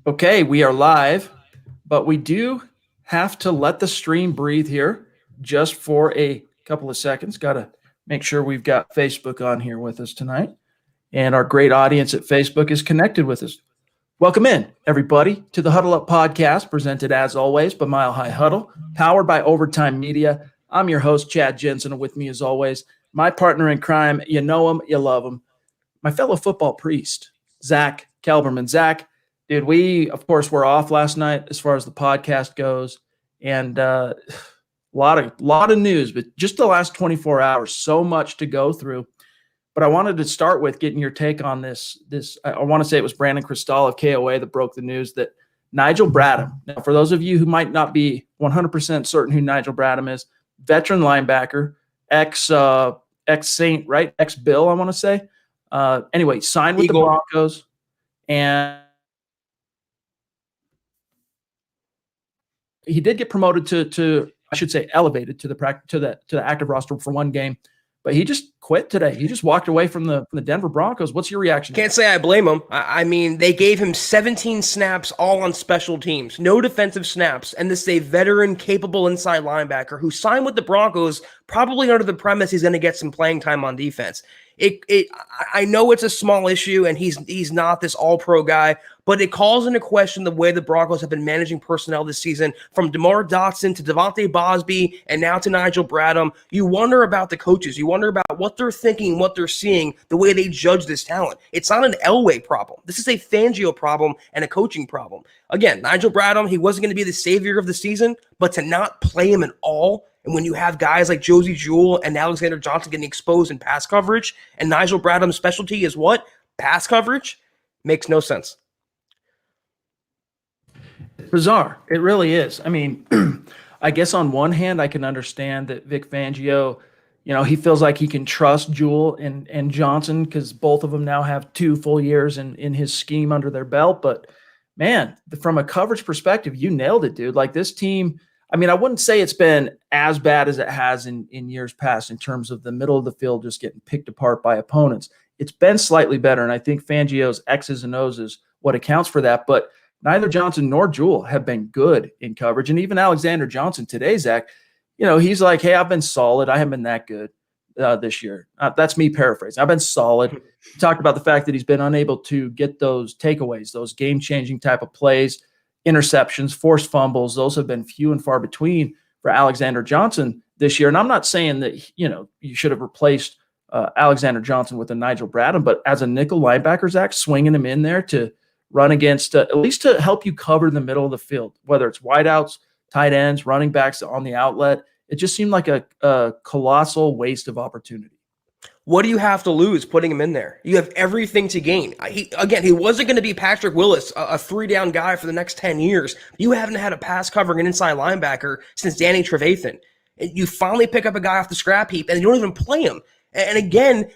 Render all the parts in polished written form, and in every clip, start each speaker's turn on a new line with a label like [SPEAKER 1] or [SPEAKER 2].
[SPEAKER 1] Okay, we are live, but we do have to let the stream breathe here just for a couple of seconds. Got to make sure we've got Facebook on here with us tonight, and our great audience at Facebook is connected with us. Welcome in, everybody, to the Huddle Up podcast, presented as always by Mile High Huddle, powered by Overtime Media. I'm your host, Chad Jensen, and with me as always, my partner in crime. You know him, you love him, my fellow football priest, Zack Kelberman. Zack, dude, we, of course, were off last night as far as the podcast goes, and a lot of news, but just the last 24 hours, so much to go through. But I wanted to start with getting your take on this. I want to say it was Brandon Cristal of KOA that broke the news that Nigel Bradham. Now, for those of you who might not be 100% certain who Nigel Bradham is, veteran linebacker, ex-Saint, right? Ex-Bill, I want to say. Anyway, signed with the Broncos, and he did get promoted to I should say elevated to the active roster for one game, but he just quit today. He just walked away from the Denver Broncos. What's your reaction?
[SPEAKER 2] Can't say I blame him. I mean, they gave him 17 snaps all on special teams, no defensive snaps, and this is a veteran, capable inside linebacker who signed with the Broncos probably under the premise he's going to get some playing time on defense. I know it's a small issue, and he's not this all-pro guy, but it calls into question the way the Broncos have been managing personnel this season, from DeMar Dotson to Devante Bosby and now to Nigel Bradham. You wonder about the coaches. You wonder about what they're thinking, what they're seeing, the way they judge this talent. It's not an Elway problem. This is a Fangio problem and a coaching problem. Again, Nigel Bradham, he wasn't going to be the savior of the season, but to not play him at all, and when you have guys like Josie Jewell and Alexander Johnson getting exposed in pass coverage, and Nigel Bradham's specialty is what? Pass coverage? Makes no sense.
[SPEAKER 1] Bizarre. It really is. I mean, I guess on one hand, I can understand that Vic Fangio, he feels like he can trust Jewell and Johnson because both of them now have 2 full years in his scheme under their belt. But, man, from a coverage perspective, you nailed it, dude. Like, this team, I mean, I wouldn't say it's been as bad as it has in years past in terms of the middle of the field just getting picked apart by opponents. It's been slightly better, and I think Fangio's X's and O's is what accounts for that. But neither Johnson nor Jewell have been good in coverage. And even Alexander Johnson today, Zach, he's like, hey, I've been solid. I haven't been that good this year. That's me paraphrasing. I've been solid. He talked about the fact that he's been unable to get those takeaways, those game-changing type of plays, interceptions, forced fumbles. Those have been few and far between for Alexander Johnson this year. And I'm not saying that, you should have replaced Alexander Johnson with a Nigel Bradham, but as a nickel linebacker, Zach, swinging him in there to run against, at least to help you cover the middle of the field, whether it's wideouts, tight ends, running backs on the outlet. It just seemed like a colossal waste of opportunity.
[SPEAKER 2] What do you have to lose putting him in there? You have everything to gain. He wasn't going to be Patrick Willis, a 3-down guy for the next 10 years. You haven't had a pass covering an inside linebacker since Danny Trevathan. You finally pick up a guy off the scrap heap, and you don't even play him. And again,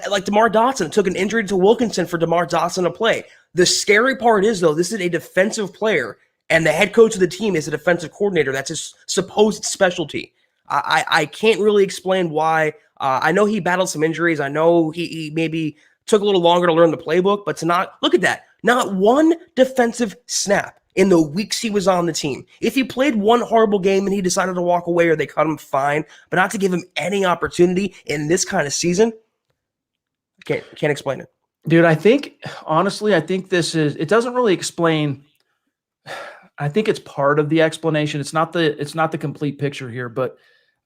[SPEAKER 2] like DeMar Dotson, it took an injury to Wilkinson for DeMar Dotson to play. The scary part is, though, this is a defensive player, and the head coach of the team is a defensive coordinator. That's his supposed specialty. I can't really explain why. I know he battled some injuries. I know he maybe took a little longer to learn the playbook, but look at that. Not one defensive snap in the weeks he was on the team. If he played one horrible game and he decided to walk away or they cut him, fine, but not to give him any opportunity in this kind of season, can't explain it.
[SPEAKER 1] Dude, honestly, it doesn't really explain. I think it's part of the explanation. It's not the complete picture here, but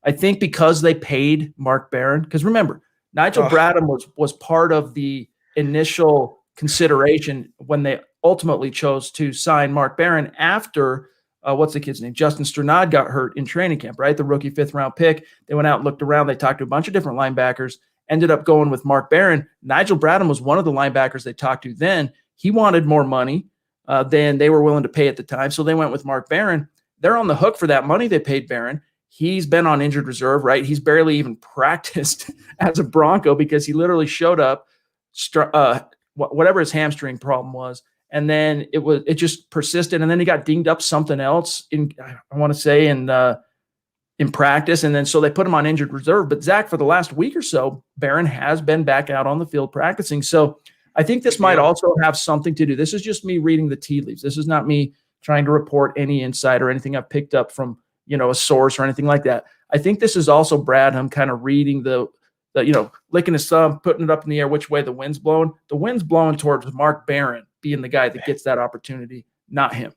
[SPEAKER 1] I think because they paid Mark Barron, because remember, Nigel Bradham was part of the initial consideration when they ultimately chose to sign Mark Barron after, what's the kid's name? Justin Strnad got hurt in training camp, right? The rookie 5th-round pick. They went out and looked around. They talked to a bunch of different linebackers, ended up going with Mark Barron. Nigel Bradham was one of the linebackers they talked to then. He wanted more money than they were willing to pay at the time, so they went with Mark Barron. They're on the hook for that money they paid Barron. He's been on injured reserve, right? He's barely even practiced as a Bronco because he literally showed up, whatever his hamstring problem was, and then it just persisted, and then he got dinged up something else in practice, and then so they put him on injured reserve. But Zach, for the last week or so, Barron has been back out on the field practicing. So I think this might also have something to do. This is just me reading the tea leaves. This is not me trying to report any insight or anything I've picked up from, a source or anything like that. I think this is also Bradham kind of reading the licking his thumb, putting it up in the air, which way the wind's blowing. The wind's blowing towards Mark Barron being the guy that gets that opportunity, not him.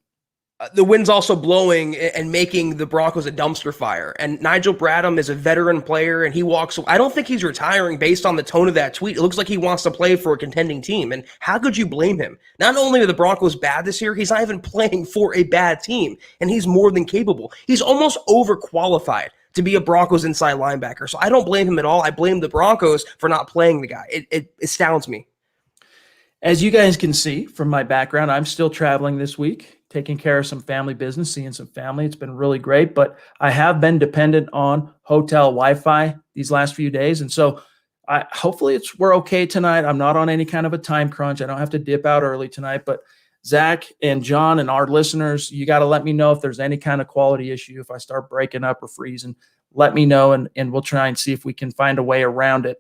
[SPEAKER 2] The wind's also blowing and making the Broncos a dumpster fire. And Nigel Bradham is a veteran player, and he walks. I don't think he's retiring based on the tone of that tweet. It looks like he wants to play for a contending team. And how could you blame him? Not only are the Broncos bad this year, he's not even playing for a bad team, and he's more than capable. He's almost overqualified to be a Broncos inside linebacker. So I don't blame him at all. I blame the Broncos for not playing the guy. It astounds me.
[SPEAKER 1] As you guys can see from my background, I'm still traveling this week, taking care of some family business, seeing some family. It's been really great, but I have been dependent on hotel Wi-Fi these last few days. And so hopefully we're okay tonight. I'm not on any kind of a time crunch. I don't have to dip out early tonight, but Zach and John and our listeners, you got to let me know if there's any kind of quality issue. If I start breaking up or freezing, let me know, and we'll try and see if we can find a way around it.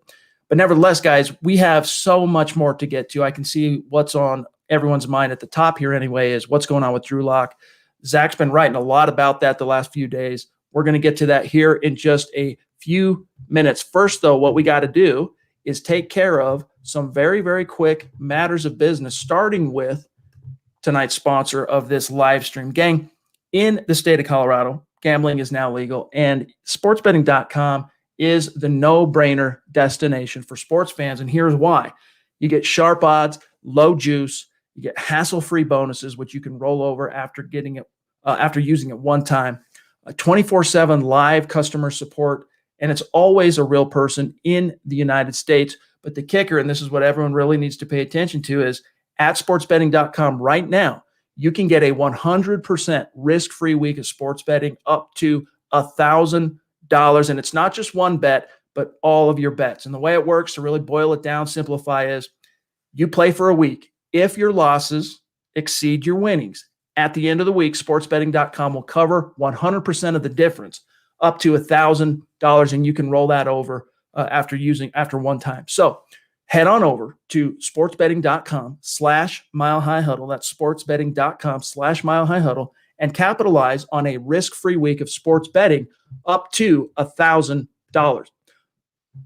[SPEAKER 1] But nevertheless, guys, we have so much more to get to. I can see what's on everyone's mind at the top here anyway is what's going on with Drew Lock. Zach's been writing a lot about that the last few days. We're going to get to that here in just a few minutes. First, though, what we got to do is take care of some very, very quick matters of business, starting with tonight's sponsor of this live stream. Gang, in the state of Colorado, gambling is now legal, and sportsbetting.com is the no-brainer destination for sports fans. And here's why. You get sharp odds, low juice, you get hassle-free bonuses, which you can roll over after getting it, after using it one time, 24/7 live customer support, and it's always a real person in the United States. But the kicker, and this is what everyone really needs to pay attention to, is at sportsbetting.com right now, you can get a 100% risk-free week of sports betting up to $1,000. And it's not just one bet, but all of your bets. And the way it works, to really boil it down, simplify, is you play for a week. If your losses exceed your winnings, at the end of the week, sportsbetting.com will cover 100% of the difference, up to $1,000, and you can roll that over after one time. So head on over to sportsbetting.com/milehighhuddle. That's sportsbetting.com/milehighhuddle, and capitalize on a risk-free week of sports betting up to $1,000.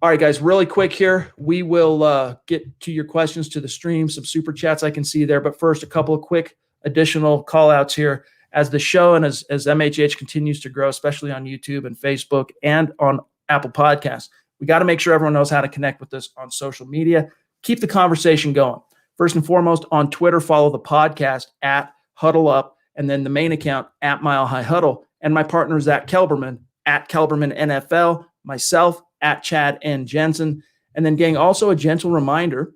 [SPEAKER 1] All right, guys, really quick here. We will get to your questions to the stream, some super chats I can see there. But first, a couple of quick additional call outs here. As the show and as MHH continues to grow, especially on YouTube and Facebook and on Apple Podcasts, we got to make sure everyone knows how to connect with us on social media. Keep the conversation going. First and foremost, on Twitter, follow the podcast at Huddle Up, and then the main account at Mile High Huddle, and my partner, Zack Kelberman, at Kelberman NFL, myself, at Chad and Jensen. And then, gang, also a gentle reminder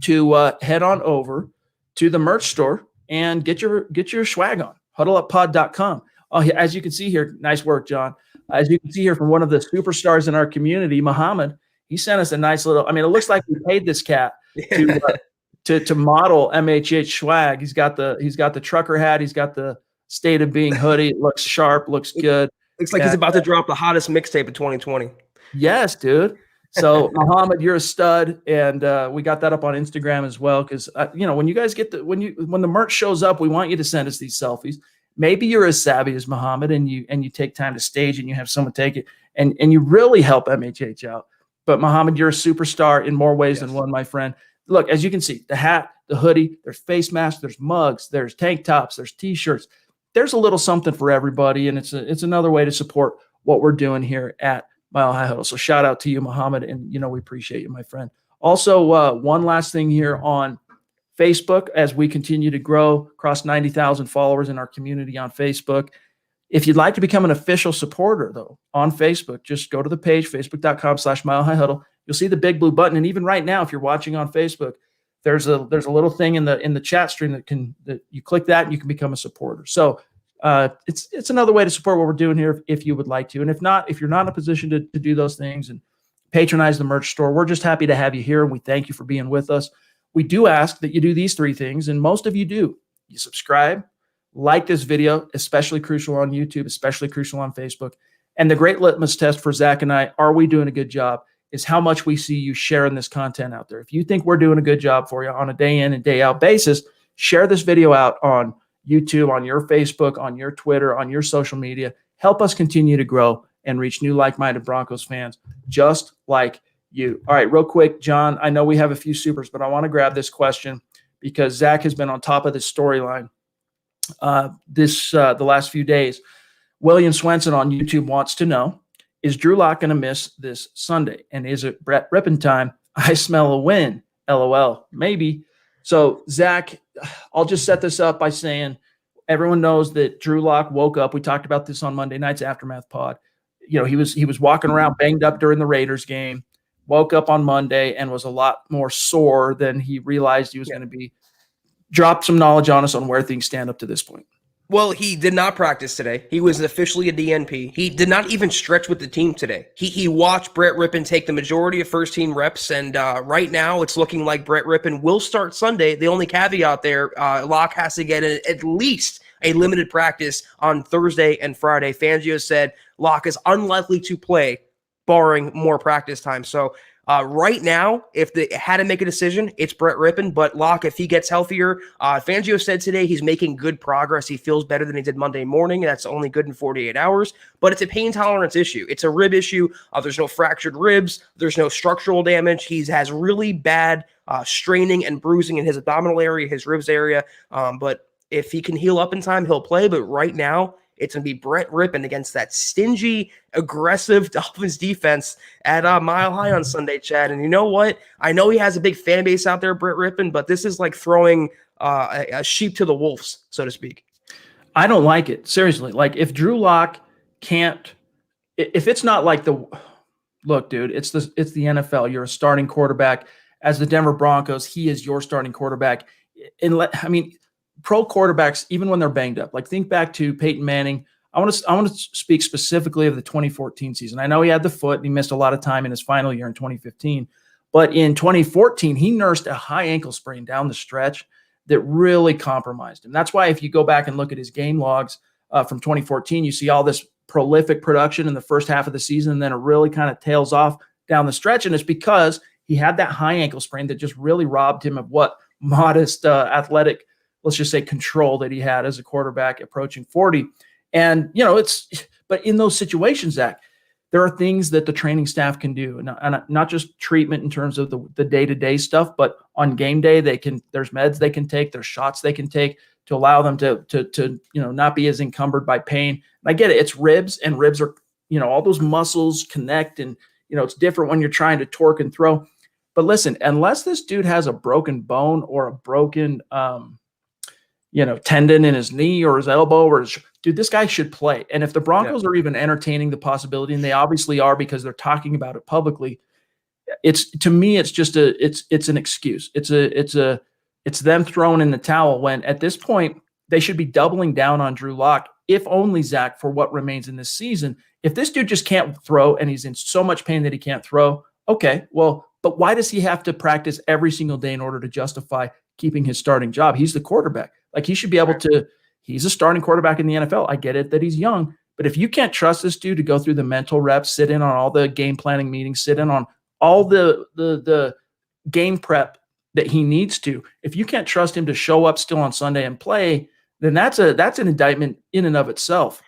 [SPEAKER 1] to head on over to the merch store and get your swag on, huddleuppod.com. Oh, as you can see here, nice work, John. As you can see here from one of the superstars in our community, Muhammad, he sent us a nice little, it looks like we paid this cat to model MHH swag. He's got the trucker hat. He's got the State of Being hoodie. It looks sharp, looks good.
[SPEAKER 2] Looks like he's about to drop the hottest mixtape of 2020.
[SPEAKER 1] Yes, dude. So Muhammad, you're a stud, and we got that up on Instagram as well. Because when you guys get when the merch shows up, we want you to send us these selfies. Maybe you're as savvy as Muhammad, and you take time to stage, and you have someone take it, and you really help MHH out. But Muhammad, you're a superstar in more ways than one, my friend. Look, as you can see, the hat, the hoodie, there's face masks, there's mugs, there's tank tops, there's T-shirts. There's a little something for everybody, and it's another way to support what we're doing here at Mile High Huddle. So shout out to you, Muhammad, and we appreciate you, my friend. Also, one last thing here on Facebook, as we continue to grow, across 90,000 followers in our community on Facebook. If you'd like to become an official supporter, though, on Facebook, just go to the page, facebook.com/milehighhuddle. You'll see the big blue button, and even right now, if you're watching on Facebook, there's a little thing in the chat stream that you click that and you can become a supporter. So it's another way to support what we're doing here if you would like to. And if you're not in a position to do those things and patronize the merch store, we're just happy to have you here, and we thank you for being with us. We do ask that you do these three things, and most of you do. You subscribe, like this video, especially crucial on YouTube, especially crucial on Facebook. And the great litmus test for Zach and I, are we doing a good job, is how much we see you sharing this content out there. If you think we're doing a good job for you on a day in and day out basis, share this video out on YouTube, on your Facebook, on your Twitter, on your social media. Help us continue to grow and reach new like-minded Broncos fans just like you. All right, real quick, John, I know we have a few supers, but I want to grab this question because Zach has been on top of this storyline the last few days. William Swenson on YouTube wants to know, is Drew Lock going to miss this Sunday? And is it Brett Rippon time? I smell a win. LOL. Maybe. So, Zach, I'll just set this up by saying everyone knows that Drew Lock woke up. We talked about this on Monday night's Aftermath pod. You know, he was walking around banged up during the Raiders game, woke up on Monday and was a lot more sore than he realized he was going to be. Drop some knowledge on us on where things stand up to this point.
[SPEAKER 2] Well, he did not practice today. He was officially a DNP. He did not even stretch with the team today. He watched Brett Rippon take the majority of first-team reps, and right now it's looking like Brett Rippon will start Sunday. The only caveat there, Locke has to get at least a limited practice on Thursday and Friday. Fangio said Locke is unlikely to play, barring more practice time. So right now, if they had to make a decision, it's Brett Rippon. But Locke, if he gets healthier, Fangio said today he's making good progress. He feels better than he did Monday morning. That's only good in 48 hours. But it's a pain tolerance issue. It's a rib issue. There's no fractured ribs. There's no structural damage. He has really bad straining and bruising in his abdominal area, his ribs area. But if he can heal up in time, he'll play. But right now, it's going to be Brett Rippon against that stingy, aggressive Dolphins defense at Mile High on Sunday, Chad. And you know what? I know he has a big fan base out there, Brett Rippon, but this is like throwing a sheep to the wolves, so to speak.
[SPEAKER 1] I don't like it. Seriously. Like, if Drew Lock can't – if it's not like the – look, dude, it's the NFL. You're a starting quarterback. As the Denver Broncos, he is your starting quarterback. Pro quarterbacks, even when they're banged up, like think back to Peyton Manning. I want to speak specifically of the 2014 season. I know he had the foot and he missed a lot of time in his final year in 2015, but in 2014, he nursed a high ankle sprain down the stretch that really compromised him. That's why if you go back and look at his game logs from 2014, you see all this prolific production in the first half of the season, and then it really kind of tails off down the stretch. And it's because he had that high ankle sprain that just really robbed him of what modest athletic, let's just say, control that he had as a quarterback approaching 40. And, you know, but in those situations, Zach, there are things that the training staff can do, and not just treatment in terms of the day-to-day stuff, but on game day, there's meds they can take, there's shots they can take to allow them to not be as encumbered by pain. And I get it. It's ribs, and ribs are, all those muscles connect, and, it's different when you're trying to torque and throw. But listen, unless this dude has a broken bone or a broken, tendon in his knee or his elbow dude, this guy should play. And if the Broncos are even entertaining the possibility, and they obviously are because they're talking about it publicly, to me, it's just it's an excuse. It's them throwing in the towel when at this point they should be doubling down on Drew Lock, if only, Zach, for what remains in this season. If this dude just can't throw and he's in so much pain that he can't throw, okay, well, but why does he have to practice every single day in order to justify keeping his starting job? He's the quarterback. Like, he should be able to, he's a starting quarterback in the NFL. I get it that he's young, but if you can't trust this dude to go through the mental reps, sit in on all the game planning meetings, sit in on all the game prep that he needs to, if you can't trust him to show up still on Sunday and play, then that's an indictment in and of itself.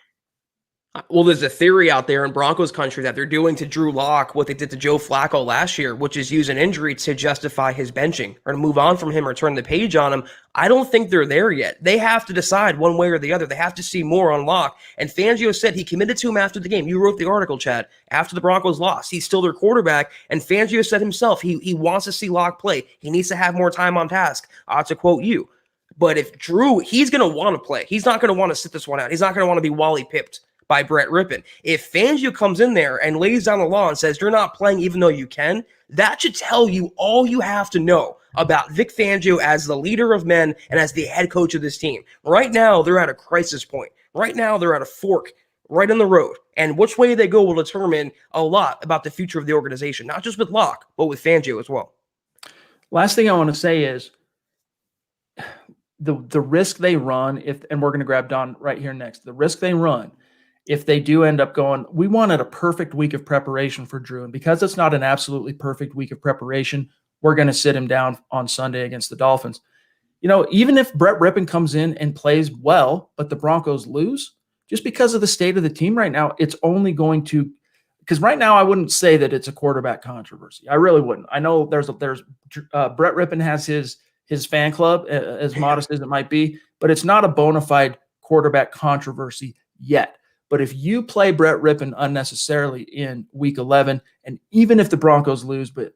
[SPEAKER 2] Well, there's a theory out there in Broncos country that they're doing to Drew Lock what they did to Joe Flacco last year, which is use an injury to justify his benching or to move on from him or turn the page on him. I don't think they're there yet. They have to decide one way or the other. They have to see more on Lock. And Fangio said he committed to him after the game. You wrote the article, Chad, after the Broncos lost. He's still their quarterback. And Fangio said himself he wants to see Lock play. He needs to have more time on task, to quote you. But if Drew, he's going to want to play. He's not going to want to sit this one out. He's not going to want to be Wally pipped by Brett Rippon. If Fangio comes in there and lays down the law and says you're not playing even though you can, that should tell you all you have to know about Vic Fangio as the leader of men and as the head coach of this team. Right now, they're at a crisis point. Right now, they're at a fork right on the road. And which way they go will determine a lot about the future of the organization, not just with Locke, but with Fangio as well.
[SPEAKER 1] Last thing I want to say is the risk they run, and we're going to grab Don right here next, the risk they run if they do end up going, we wanted a perfect week of preparation for Drew. And because it's not an absolutely perfect week of preparation, we're going to sit him down on Sunday against the Dolphins. Even if Brett Rippon comes in and plays well, but the Broncos lose, just because of the state of the team right now, it's only going to, because right now I wouldn't say that it's a quarterback controversy. I really wouldn't. I know there's Brett Rippon has his fan club, as modest as it might be, but it's not a bona fide quarterback controversy yet. But if you play Brett Rippon unnecessarily in week 11, and even if the Broncos lose, but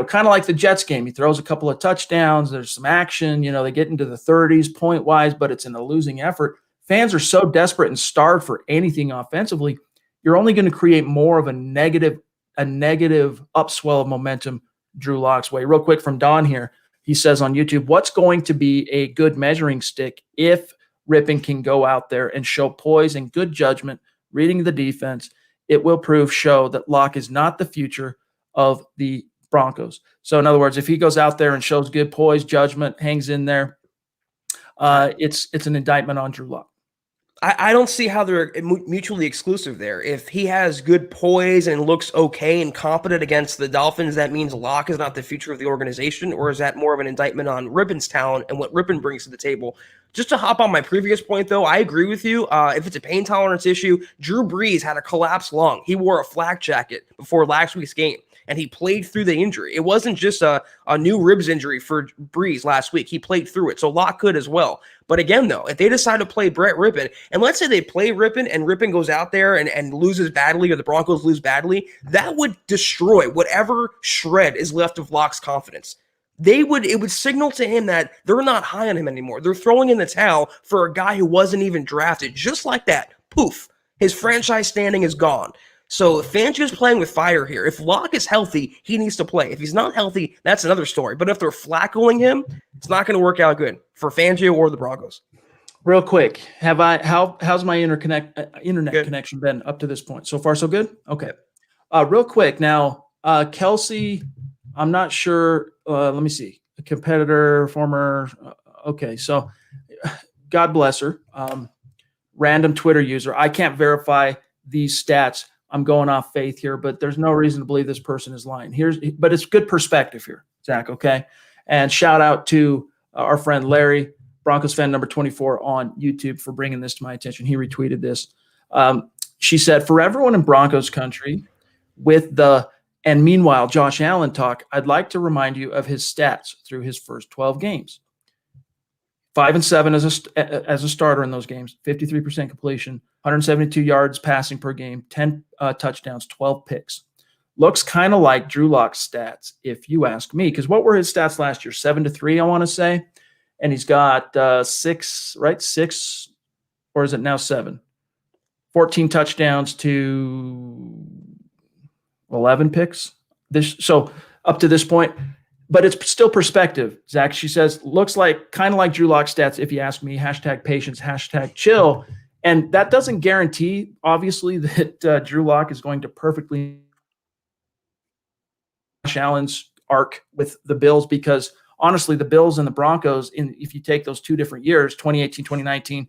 [SPEAKER 1] kind of like the Jets game, he throws a couple of touchdowns, there's some action, they get into the 30s point wise, but it's in a losing effort. Fans are so desperate and starved for anything offensively, you're only going to create more of a negative upswell of momentum Drew Lock's way. Real quick from Don here. He says on YouTube, what's going to be a good measuring stick if Rippon can go out there and show poise and good judgment, reading the defense? It will show that Lock is not the future of the Broncos. So in other words, if he goes out there and shows good poise, judgment, hangs in there, it's an indictment on Drew Lock.
[SPEAKER 2] I don't see how they're mutually exclusive there. If he has good poise and looks okay and competent against the Dolphins, that means Locke is not the future of the organization, or is that more of an indictment on Rippon's talent and what Rippon brings to the table? Just to hop on my previous point, though, I agree with you. If it's a pain tolerance issue, Drew Brees had a collapsed lung. He wore a flak jacket before last week's game, and he played through the injury. It wasn't just a new ribs injury for Brees last week. He played through it, so Locke could as well. But again, though, if they decide to play Brett Rippon, and let's say they play Rippon and Rippon goes out there and loses badly, or the Broncos lose badly, that would destroy whatever shred is left of Locke's confidence. It would signal to him that they're not high on him anymore. They're throwing in the towel for a guy who wasn't even drafted. Just like that, poof, his franchise standing is gone. So Fangio's playing with fire here. If Locke is healthy, he needs to play. If he's not healthy, that's another story. But if they're flaccoing him, it's not going to work out good for Fangio or the Broncos.
[SPEAKER 1] Real quick, how's my internet connection been up to this point? So far, so good? Okay. Real quick, now, Kelsey, I'm not sure. Let me see. A competitor, former. Okay, so God bless her. Random Twitter user. I can't verify these stats. I'm going off faith here, but there's no reason to believe this person is lying. But it's good perspective here, Zach, okay? And shout out to our friend Larry, Broncos fan number 24 on YouTube, for bringing this to my attention. He retweeted this. She said, for everyone in Broncos country and meanwhile, Josh Allen talk, I'd like to remind you of his stats through his first 12 games. 5-7 as a starter in those games, 53% completion, 172 yards passing per game, 10 touchdowns, 12 picks. Looks kind of like Drew Lock's stats, if you ask me. Because what were his stats last year? 7-3, I want to say. And he's got 6, or is it now 7? 14 touchdowns to 11 picks. So up to this point. But it's still perspective, Zach. She says, looks like kind of like Drew Lock stats, if you ask me, #patience, #chill. And that doesn't guarantee, obviously, that Drew Lock is going to perfectly Josh Allen's arc with the Bills, because honestly, the Bills and the Broncos, if you take those two different years, 2018, 2019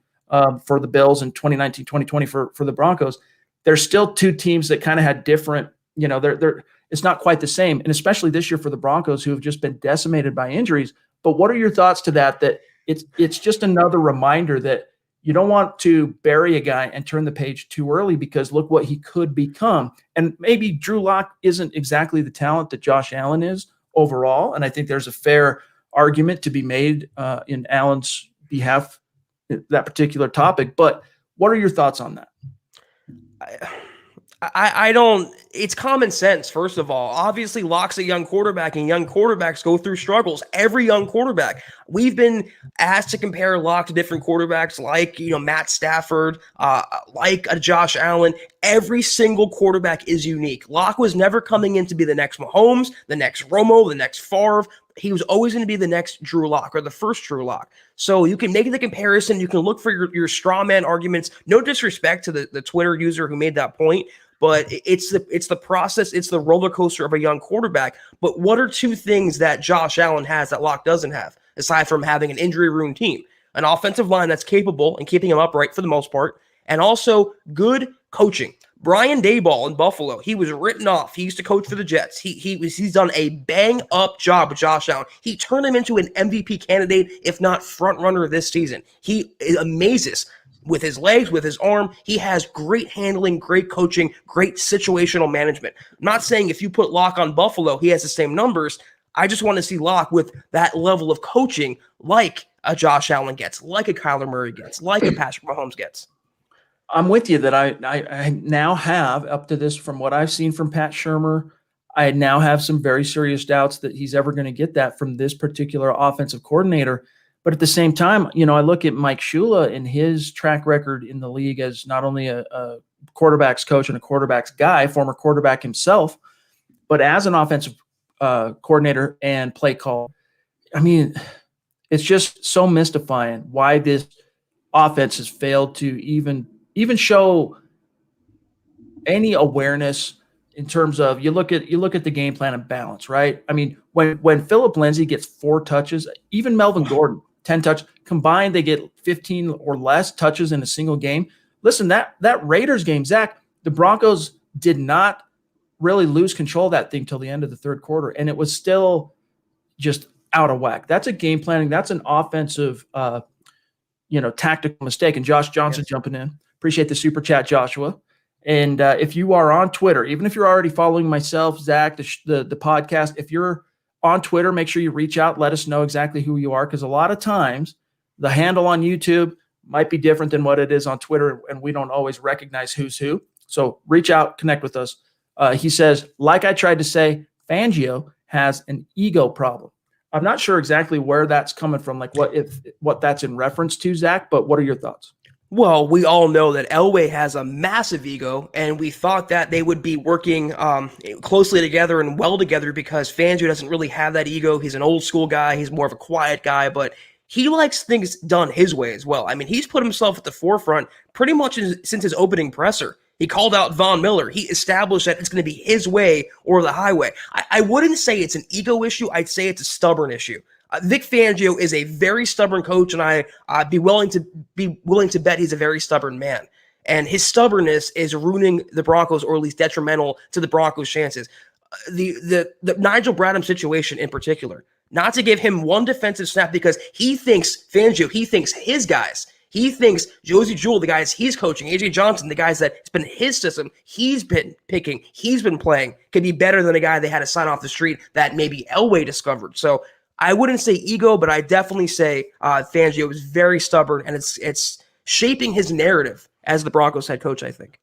[SPEAKER 1] for the Bills and 2019, 2020 for the Broncos, there's still two teams that kind of had different, it's not quite the same. And especially this year for the Broncos, who have just been decimated by injuries. But what are your thoughts to that it's just another reminder that you don't want to bury a guy and turn the page too early, because look what he could become. And maybe Drew Lock isn't exactly the talent that Josh Allen is overall. And I think there's a fair argument to be made in Allen's behalf, that particular topic. But what are your thoughts on that?
[SPEAKER 2] I don't, it's common sense, first of all. Obviously, Lock's a young quarterback, and young quarterbacks go through struggles. Every young quarterback. We've been asked to compare Lock to different quarterbacks like, Matt Stafford, like a Josh Allen. Every single quarterback is unique. Lock was never coming in to be the next Mahomes, the next Romo, the next Favre. He was always going to be the next Drew Lock, or the first Drew Lock. So you can make the comparison. You can look for your straw man arguments. No disrespect to the Twitter user who made that point, but it's the process. It's the roller coaster of a young quarterback. But what are two things that Josh Allen has that Lock doesn't have, aside from having an injury-ruined team? An offensive line that's capable and keeping him upright for the most part, and also good coaching. Brian Daboll in Buffalo, he was written off. He used to coach for the Jets. He's done a bang up job with Josh Allen. He turned him into an MVP candidate, if not front runner this season. He amazes with his legs, with his arm. He has great handling, great coaching, great situational management. I'm not saying if you put Locke on Buffalo, he has the same numbers. I just want to see Locke with that level of coaching like a Josh Allen gets, like a Kyler Murray gets, like a Patrick Mahomes gets.
[SPEAKER 1] I'm with you that I now have, up to this, from what I've seen from Pat Shurmur, I now have some very serious doubts that he's ever going to get that from this particular offensive coordinator. But at the same time, I look at Mike Shula and his track record in the league as not only a quarterback's coach and a quarterback's guy, former quarterback himself, but as an offensive coordinator and play call. I mean, it's just so mystifying why this offense has failed to even show any awareness in terms of you look at the game plan and balance, right? I mean, when Phillip Lindsay gets 4 touches, even Melvin Gordon 10 touches combined, they get 15 or less touches in a single game. Listen, that Raiders game, Zach, the Broncos did not really lose control of that thing till the end of the third quarter, and it was still just out of whack. That's a game planning. That's an offensive, tactical mistake. And Josh Johnson jumping in. Appreciate the super chat, Joshua. And if you are on Twitter, even if you're already following myself, Zach, the podcast, if you're on Twitter, make sure you reach out. Let us know exactly who you are, because a lot of times the handle on YouTube might be different than what it is on Twitter, and we don't always recognize who's who. So reach out, connect with us. He says, like I tried to say, Fangio has an ego problem. I'm not sure exactly where that's coming from, like what that's in reference to, Zach, but what are your thoughts?
[SPEAKER 2] Well, we all know that Elway has a massive ego, and we thought that they would be working closely together and well together because Fangio doesn't really have that ego. He's an old school guy. He's more of a quiet guy, but he likes things done his way as well. I mean, he's put himself at the forefront pretty much since his opening presser. He called out Von Miller. He established that it's going to be his way or the highway. I wouldn't say it's an ego issue. I'd say it's a stubborn issue. Vic Fangio is a very stubborn coach, and I'd be willing to bet he's a very stubborn man. And his stubbornness is ruining the Broncos, or at least detrimental to the Broncos' chances. The Nigel Bradham situation in particular, not to give him one defensive snap because he thinks his guys. He thinks Josie Jewell, the guys he's coaching, AJ Johnson, the guys that it's been his system, he's been picking, he's been playing, could be better than a guy they had to sign off the street that maybe Elway discovered. So I wouldn't say ego, but I definitely say Fangio is very stubborn, and it's shaping his narrative as the Broncos head coach, I think.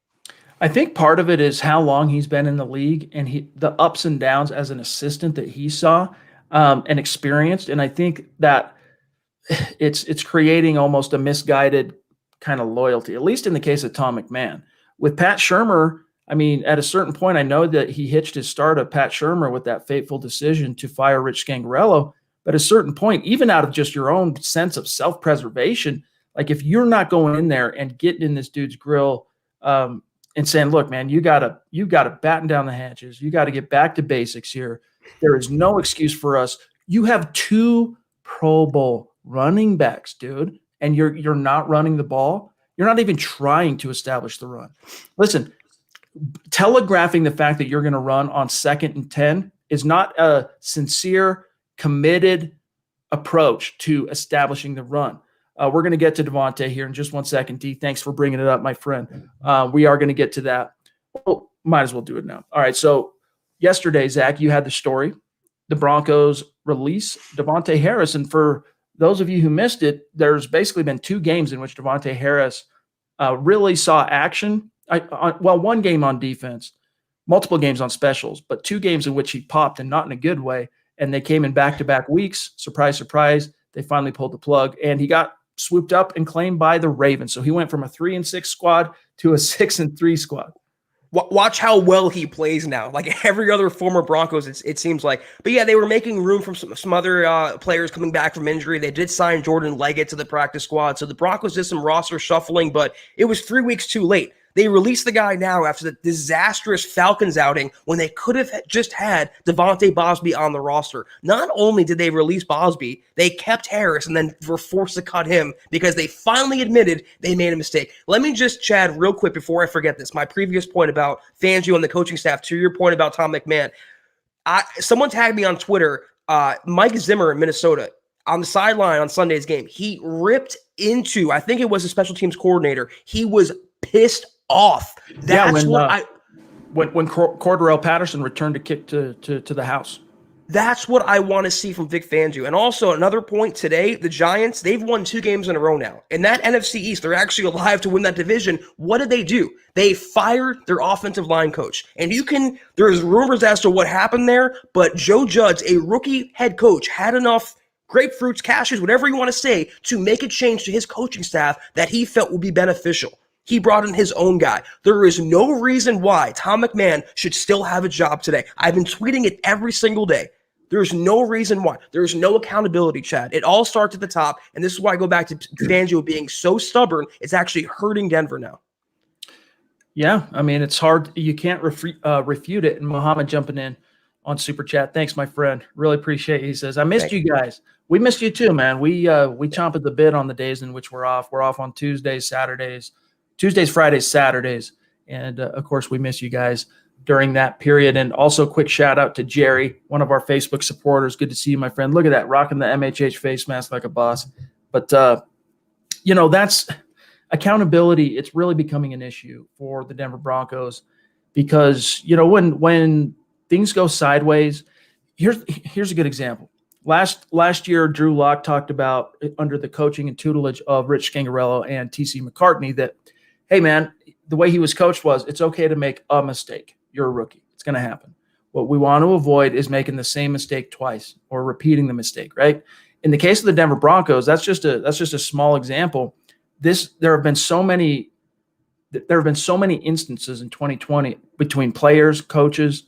[SPEAKER 1] I think part of it is how long he's been in the league and the ups and downs as an assistant that he saw and experienced. And I think that it's creating almost a misguided kind of loyalty, at least in the case of Tom McMahon. With Pat Shurmur, I mean, at a certain point, I know that he hitched his start of Pat Shurmur with that fateful decision to fire Rich Scangarello. But at a certain point, even out of just your own sense of self-preservation, like if you're not going in there and getting in this dude's grill and saying, look, man, you gotta batten down the hatches. You got to get back to basics here. There is no excuse for us. You have 2 Pro Bowl running backs, dude, and you're not running the ball. You're not even trying to establish the run. Listen, telegraphing the fact that you're going to run on 2nd and 10 is not a sincere, committed approach to establishing the run. We're going to get to Devante here in just 1 second. D, thanks for bringing it up, my friend. We are going to get to that. Well, might as well do it now. All right, so yesterday, Zach, you had the story. The Broncos release Devante Harris, and for those of you who missed it, there's basically been 2 games in which Devante Harris really saw action. One game on defense, multiple games on specials, but 2 games in which he popped, and not in a good way. And they came in back-to-back weeks. Surprise, surprise. They finally pulled the plug, and he got swooped up and claimed by the Ravens. So he went from a 3-6 squad to a 6-3 squad.
[SPEAKER 2] Watch how well he plays now. Like every other former Broncos, it seems like. But yeah, they were making room from some other players coming back from injury. They did sign Jordan Leggett to the practice squad. So the Broncos did some roster shuffling, but it was 3 weeks too late. They released the guy now after the disastrous Falcons outing when they could have just had Devante Bosby on the roster. Not only did they release Bosby, they kept Harris and then were forced to cut him because they finally admitted they made a mistake. Let me just, Chad, real quick before I forget this, my previous point about Fangio and the coaching staff, to your point about Tom McMahon. Someone tagged me on Twitter, Mike Zimmer in Minnesota, on the sideline on Sunday's game. He ripped into, I think it was a special teams coordinator. He was pissed off. That's
[SPEAKER 1] when Cordarrelle Patterson returned a kick to the house.
[SPEAKER 2] That's what I want to see from Vic Fangio. And also another point today, the Giants, they've won 2 games in a row now. In that NFC East, they're actually alive to win that division. What did they do? They fired their offensive line coach. And there's rumors as to what happened there, but Joe Judge, a rookie head coach, had enough grapefruits, cashews, whatever you want to say, to make a change to his coaching staff that he felt would be beneficial. He brought in his own guy. There is no reason why Tom McMahon should still have a job today. I've been tweeting it every single day. There's no reason why. There's no accountability, Chad. It all starts at the top, and this is why I go back to Fangio being so stubborn. It's actually hurting Denver now.
[SPEAKER 1] Yeah, I mean, it's hard. You can't refute it. And Muhammad jumping in on Super Chat. Thanks, my friend. Really appreciate it. He says, I missed you guys. We missed you too, man. We chomp at the bit on the days in which we're off. We're off on Tuesdays, Fridays, Saturdays. And, of course, we miss you guys during that period. And also quick shout out to Jerry, one of our Facebook supporters. Good to see you, my friend. Look at that, rocking the MHH face mask like a boss. But, that's accountability. It's really becoming an issue for the Denver Broncos because, when things go sideways, here's a good example. Last year, Drew Lock talked about, under the coaching and tutelage of Rich Scangarello and TC McCartney, that, hey, man, the way he was coached was it's okay to make a mistake. You're a rookie. It's going to happen. What we want to avoid is making the same mistake twice or repeating the mistake, right? In the case of the Denver Broncos, that's just a small example. There have been so many instances in 2020 between players, coaches,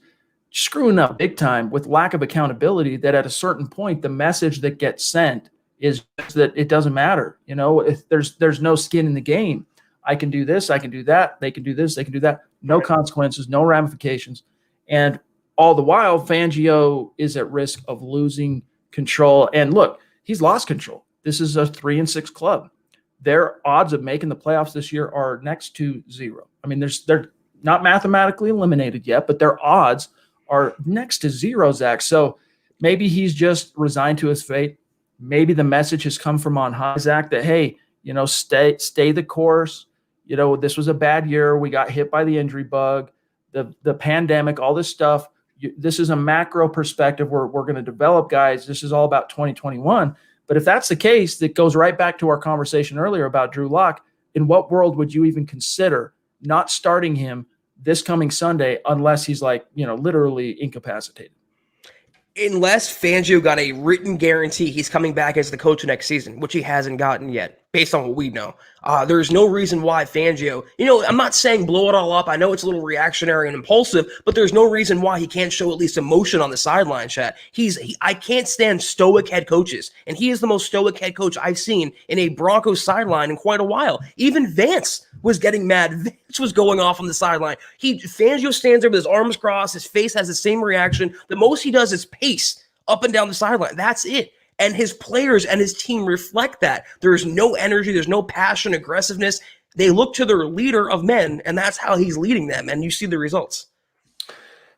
[SPEAKER 1] screwing up big time with lack of accountability that at a certain point, the message that gets sent is that it doesn't matter. If there's no skin in the game. I can do this, I can do that, they can do this, they can do that. No consequences, no ramifications. And all the while, Fangio is at risk of losing control. And look, he's lost control. This is a 3-6 club. Their odds of making the playoffs this year are next to 0. I mean, they're not mathematically eliminated yet, but their odds are next to 0, Zach. So maybe he's just resigned to his fate. Maybe the message has come from on high, Zach, that, hey, stay the course. This was a bad year. We got hit by the injury bug, the pandemic, all this stuff. This is a macro perspective where we're going to develop guys. This is all about 2021. But if that's the case, that goes right back to our conversation earlier about Drew Lock. In what world would you even consider not starting him this coming Sunday unless he's literally incapacitated?
[SPEAKER 2] Unless Fangio got a written guarantee he's coming back as the coach next season, which he hasn't gotten yet, based on what we know. There's no reason why Fangio, I'm not saying blow it all up. I know it's a little reactionary and impulsive, but there's no reason why he can't show at least emotion on the sideline, chat. I can't stand stoic head coaches, and he is the most stoic head coach I've seen in a Broncos sideline in quite a while. Even Vance was getting mad. Vance was going off on the sideline. Fangio stands there with his arms crossed. His face has the same reaction. The most he does is pace up and down the sideline. That's it. And his players and his team reflect that. There's no energy. There's no passion, aggressiveness. They look to their leader of men, and that's how he's leading them. And you see the results.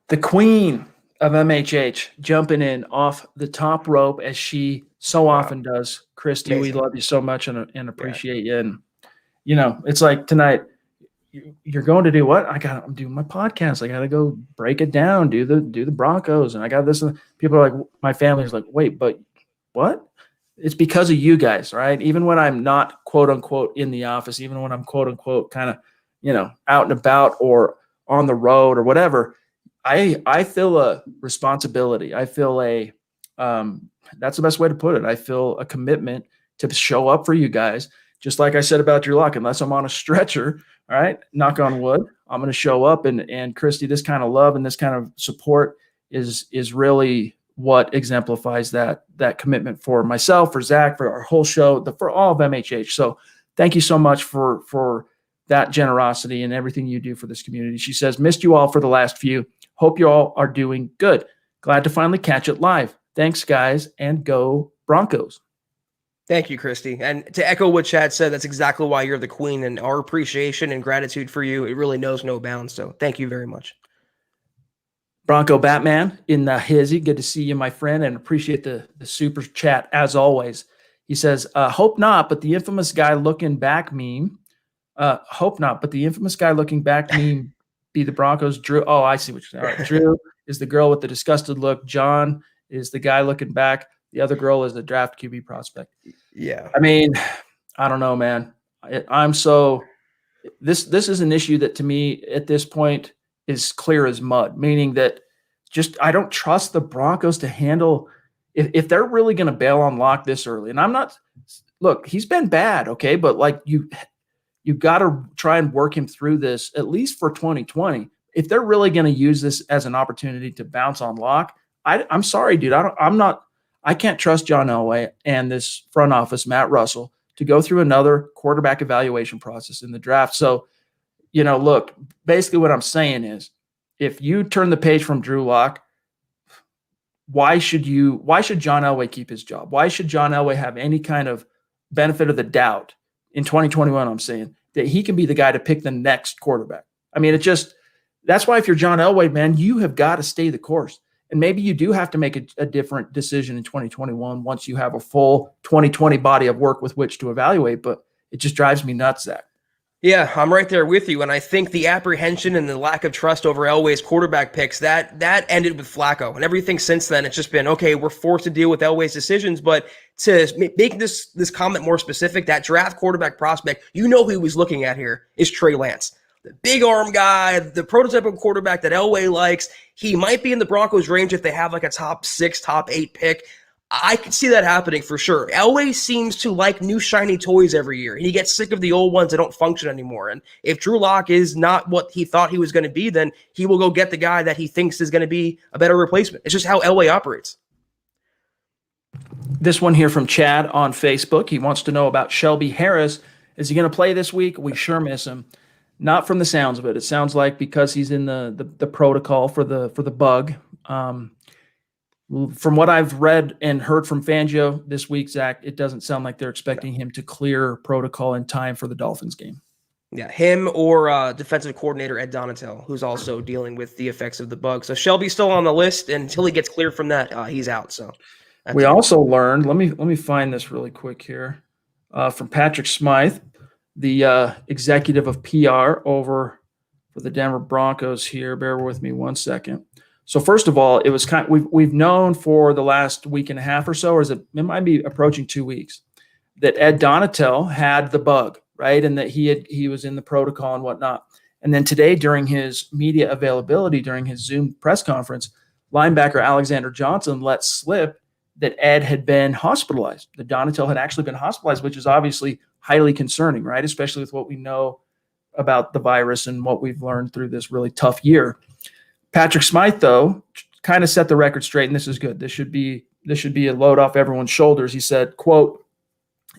[SPEAKER 1] The queen of MHH jumping in off the top rope as she so often does. Christy, amazing. We love you so much and appreciate you. And, it's like tonight, you're going to do what? I'm doing my podcast. I got to go break it down, do the Broncos. And I got this. And people are like, my family's like, wait, but what? It's because of you guys, right? Even when I'm not quote unquote in the office, even when I'm quote unquote kind of, out and about or on the road or whatever, I feel a responsibility. I feel that's the best way to put it. I feel a commitment to show up for you guys. Just like I said about Drew Lock, unless I'm on a stretcher, all right, knock on wood, I'm going to show up. And Christy, this kind of love and this kind of support is really what exemplifies that commitment for myself, for Zach, for our whole show, for all of MHH. So thank you so much for that generosity and everything you do for this community. She says, missed you all for the last few. Hope you all are doing good. Glad to finally catch it live. Thanks, guys, and go Broncos.
[SPEAKER 2] Thank you, Christy. And to echo what Chad said, that's exactly why you're the queen, and our appreciation and gratitude for you, it really knows no bounds. So thank you very much.
[SPEAKER 1] Bronco Batman in the hizzy. Good to see you, my friend, and appreciate the super chat as always. He says, hope not, but the infamous guy looking back meme. Hope not, but the infamous guy looking back meme be the Broncos. Drew. Oh, I see what you're saying. All right. Drew is the girl with the disgusted look. John is the guy looking back. The other girl is the draft QB prospect.
[SPEAKER 2] Yeah.
[SPEAKER 1] I mean, I don't know, man. This is an issue that to me at this point is clear as mud, meaning that I don't trust the Broncos to handle if they're really going to bail on Locke this early. And I'm not, look, he's been bad. Okay. But like you got to try and work him through this at least for 2020. If they're really going to use this as an opportunity to bounce on Locke, I'm sorry, dude. I can't trust John Elway and this front office, Matt Russell, to go through another quarterback evaluation process in the draft. So, look, basically what I'm saying is if you turn the page from Drew Lock, why should John Elway keep his job? Why should John Elway have any kind of benefit of the doubt in 2021? I'm saying that he can be the guy to pick the next quarterback. I mean, that's why if you're John Elway, man, you have got to stay the course. And maybe you do have to make a different decision in 2021 once you have a full 2020 body of work with which to evaluate. But it just drives me nuts, Zach.
[SPEAKER 2] Yeah, I'm right there with you. And I think the apprehension and the lack of trust over Elway's quarterback picks, that ended with Flacco. And everything since then, it's just been, okay, we're forced to deal with Elway's decisions. But to make this comment more specific, that draft quarterback prospect, who he was looking at here is Trey Lance. The big arm guy, the prototypical quarterback that Elway likes. He might be in the Broncos range if they have like a top 6, top 8 pick. I could see that happening for sure. Elway seems to like new shiny toys every year. He gets sick of the old ones that don't function anymore. And if Drew Lock is not what he thought he was going to be, then he will go get the guy that he thinks is going to be a better replacement. It's just how Elway operates.
[SPEAKER 1] This one here from Chad on Facebook. He wants to know about Shelby Harris. Is he going to play this week? We sure miss him. Not from the sounds of it. It sounds like because he's in the protocol for the bug. From what I've read and heard from Fangio this week, Zach, it doesn't sound like they're expecting him to clear protocol in time for the Dolphins game.
[SPEAKER 2] Yeah, him or defensive coordinator Ed Donatel, who's also dealing with the effects of the bug. So Shelby's still on the list. Until he gets cleared from that, he's out. So
[SPEAKER 1] we also learned. Let me find this really quick here from Patrick Smythe, the executive of PR over for the Denver Broncos here. Bear with me 1 second. So first of all, it was we've known for the last week and a half or so, or it might be approaching 2 weeks, that Ed Donatel had the bug, right? And that he was in the protocol and whatnot. And then today during his media availability, during his Zoom press conference, linebacker Alexander Johnson let slip that Ed had been hospitalized. That Donatel had actually been hospitalized, which is obviously highly concerning, right? Especially with what we know about the virus and what we've learned through this really tough year. Patrick Smythe, though, kind of set the record straight, and this is good. This should be a load off everyone's shoulders. He said, quote,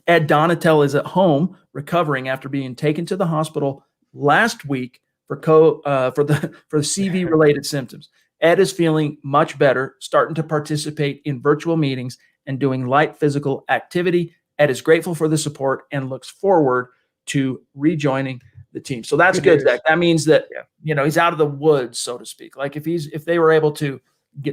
[SPEAKER 1] Ed Donatel is at home recovering after being taken to the hospital last week for the CV related symptoms. Ed is feeling much better, starting to participate in virtual meetings and doing light physical activity. Ed is grateful for the support and looks forward to rejoining the team. So that's good, Zach. That means that he's out of the woods, so to speak. Like if they were able to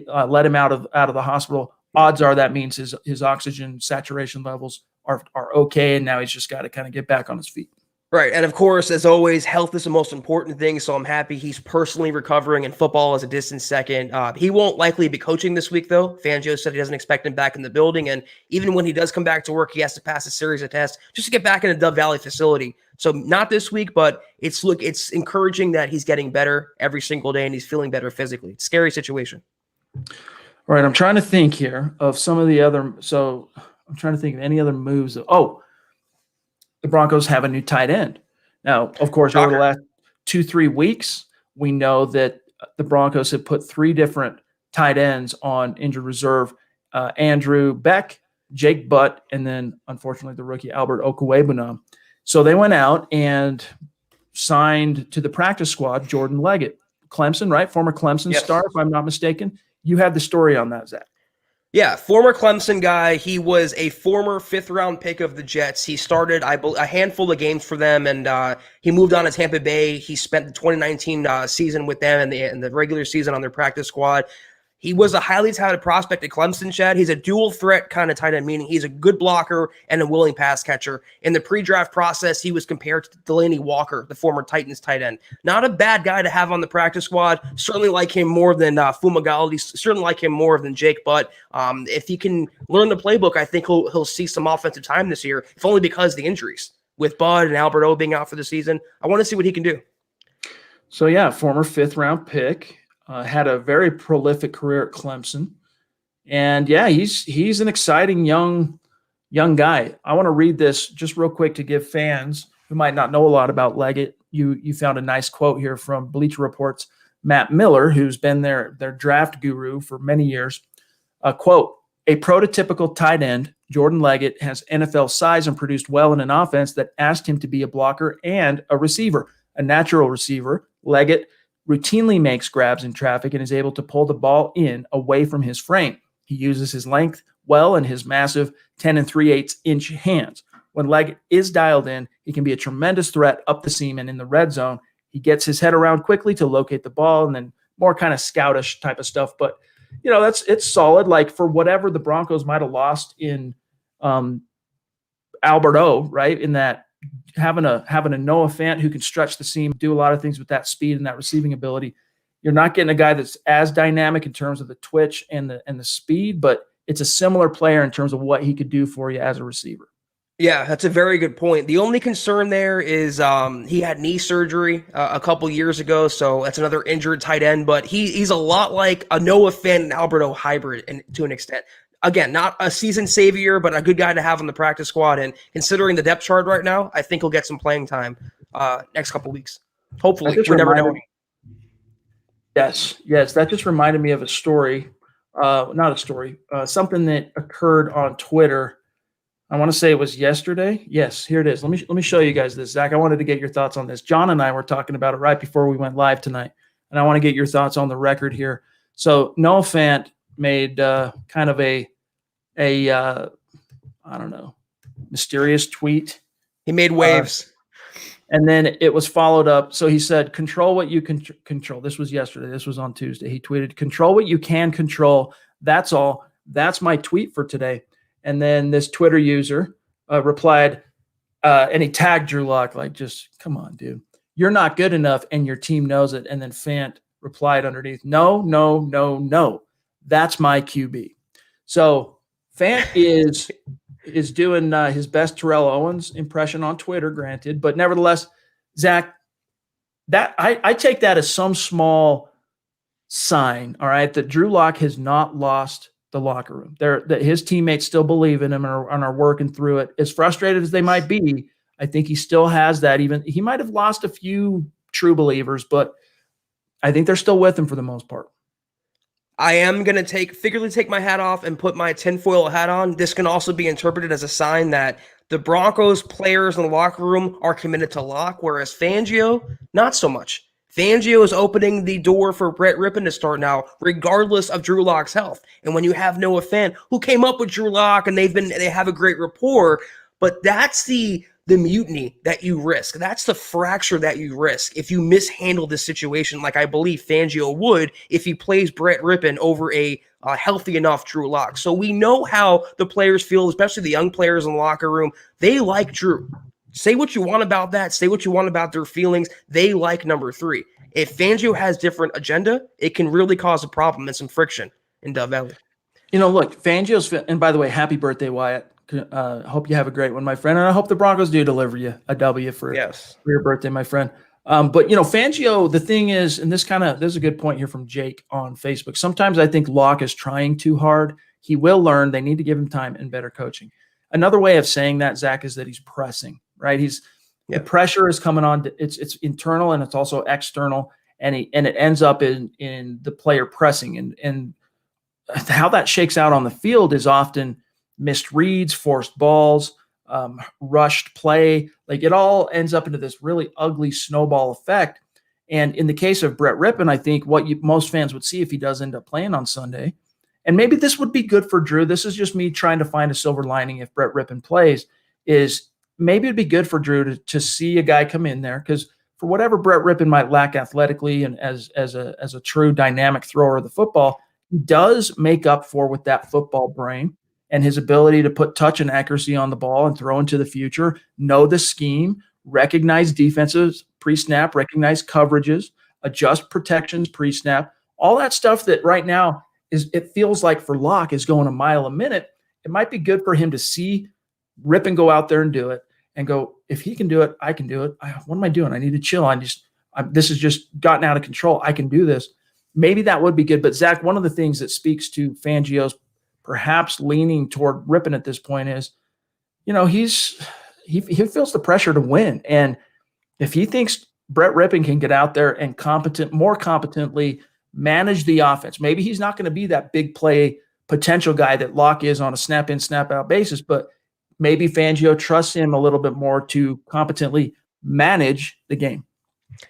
[SPEAKER 1] let him out of the hospital, odds are that means his oxygen saturation levels are okay, and now he's just got to kind of get back on his feet.
[SPEAKER 2] Right. And of course, as always, health is the most important thing. So I'm happy he's personally recovering, and football is a distant second. He won't likely be coaching this week, though. Fangio said he doesn't expect him back in the building. And even when he does come back to work, he has to pass a series of tests just to get back in the Dove Valley facility. So not this week, but it's encouraging that he's getting better every single day and he's feeling better physically. It's a scary situation.
[SPEAKER 1] All right. I'm trying to think here of some of the other. So I'm trying to think of any other moves. The Broncos have a new tight end. Now, of course, over the last 2-3 weeks, we know that the Broncos have put 3 different tight ends on injured reserve. Andrew Beck, Jake Butt, and then, unfortunately, the rookie Albert Okwuegbunam. So they went out and signed to the practice squad Jordan Leggett, Clemson, right? Former Clemson star, if I'm not mistaken. You had the story on that, Zach.
[SPEAKER 2] Yeah, former Clemson guy. He was a former 5th-round pick of the Jets. He started a handful of games for them, and he moved on to Tampa Bay. He spent the 2019 season with them and the regular season on their practice squad. He was a highly touted prospect at Clemson, Chad. He's a dual threat kind of tight end, meaning he's a good blocker and a willing pass catcher. In the pre-draft process, he was compared to Delaney Walker, the former Titans tight end. Not a bad guy to have on the practice squad. Certainly like him more than Fumagalli. Certainly like him more than Jake Butt. If he can learn the playbook, I think he'll see some offensive time this year, if only because of the injuries. With Bud and Alberto being out for the season, I want to see what he can do.
[SPEAKER 1] So, yeah, former 5th-round pick. Had a very prolific career at Clemson. And, yeah, he's an exciting young guy. I want to read this just real quick to give fans who might not know a lot about Leggett. You found a nice quote here from Bleacher Report's Matt Miller, who's been their draft guru for many years. Quote, a prototypical tight end, Jordan Leggett has NFL size and produced well in an offense that asked him to be a blocker and a receiver. A natural receiver, Leggett routinely makes grabs in traffic and is able to pull the ball in away from his frame. He uses his length well and his massive 10 3/8-inch hands. When Leggett is dialed in, he can be a tremendous threat up the seam and in the red zone. He gets his head around quickly to locate the ball and then more kind of scoutish type of stuff. But, it's solid. Like for whatever the Broncos might have lost in Alberto, right, in that having a Noah Fant who can stretch the seam, do a lot of things with that speed and that receiving ability. You're not getting a guy that's as dynamic in terms of the twitch and the speed, but it's a similar player in terms of what he could do for you as a receiver.
[SPEAKER 2] Yeah, that's a very good point. The only concern there is he had knee surgery a couple years ago, so that's another injured tight end. But he's a lot like a Noah Fant and Alberto hybrid to an extent. Again, not a season savior, but a good guy to have on the practice squad. And considering the depth chart right now, I think he'll get some playing time next couple weeks. Hopefully, we never know.
[SPEAKER 1] Yes, that just reminded me of a story. Not a story, something that occurred on Twitter. I want to say it was yesterday. Yes, here it is. Let me show you guys this. Zach, I wanted to get your thoughts on this. John and I were talking about it right before we went live tonight, and I want to get your thoughts on the record here. So Noah Fant made kind of a I don't know, mysterious tweet.
[SPEAKER 2] He made waves.
[SPEAKER 1] And then it was followed up. So he said, control what you can control. This was yesterday. This was on Tuesday. He tweeted, control what you can control. That's all. That's my tweet for today. And then this Twitter user replied, and he tagged Drew Lock, like, just come on, dude. You're not good enough, and your team knows it. And then Fant replied underneath, no. That's my QB. So Fant is doing his best Terrell Owens impression on Twitter, granted, but nevertheless, Zach, that I take that as some small sign, all right, that Drew Lock has not lost the locker room. That his teammates still believe in him and are working through it. As frustrated as they might be, I think he still has that. Even he might have lost a few true believers, but I think they're still with him for the most part.
[SPEAKER 2] I am going to figuratively take my hat off and put my tinfoil hat on. This can also be interpreted as a sign that the Broncos players in the locker room are committed to Lock, whereas Fangio, not so much. Fangio is opening the door for Brett Rippon to start now, regardless of Drew Lock's health. And when you have Noah Fant, who came up with Drew Lock, and they have a great rapport, but that's the mutiny that you risk. That's the fracture that you risk if you mishandle this situation, like I believe Fangio would if he plays Brett Rippon over a healthy enough Drew Lock. So we know how the players feel, especially the young players in the locker room. They like Drew. Say what you want about that. Say what you want about their feelings. They like number 3. If Fangio has different agenda, it can really cause a problem and some friction in Dove Valley.
[SPEAKER 1] Look, Fangio's, and by the way, happy birthday, Wyatt. Hope you have a great one, my friend. And I hope the Broncos do deliver you a W for your birthday, my friend. But, Fangio, the thing is, and there's a good point here from Jake on Facebook. Sometimes I think Locke is trying too hard. He will learn. They need to give him time and better coaching. Another way of saying that, Zach, is that he's pressing, right? The pressure is coming on. It's internal and it's also external. And it ends up in the player pressing. And how that shakes out on the field is often missed reads, forced balls, rushed play. Like it all ends up into this really ugly snowball effect. And in the case of Brett Rippon, I think what most fans would see if he does end up playing on Sunday, and maybe this would be good for Drew. This is just me trying to find a silver lining if Brett Rippon plays, is maybe it'd be good for Drew to see a guy come in there, because for whatever Brett Rippon might lack athletically and as a true dynamic thrower of the football, he does make up for with that football brain and his ability to put touch and accuracy on the ball and throw into the future, know the scheme, recognize defenses pre-snap, recognize coverages, adjust protections pre-snap, all that stuff that right now it feels like for Locke is going a mile a minute. It might be good for him to see Rippon go out there and do it and go, if he can do it, I can do it. What am I doing? I need to chill. This has just gotten out of control. I can do this. Maybe that would be good. But Zach, one of the things that speaks to Fangio's perhaps leaning toward Rippon at this point is, he feels the pressure to win. And if he thinks Brett Rippon can get out there and more competently manage the offense, maybe he's not going to be that big play potential guy that Locke is on a snap in, snap out basis, but maybe Fangio trusts him a little bit more to competently manage the game.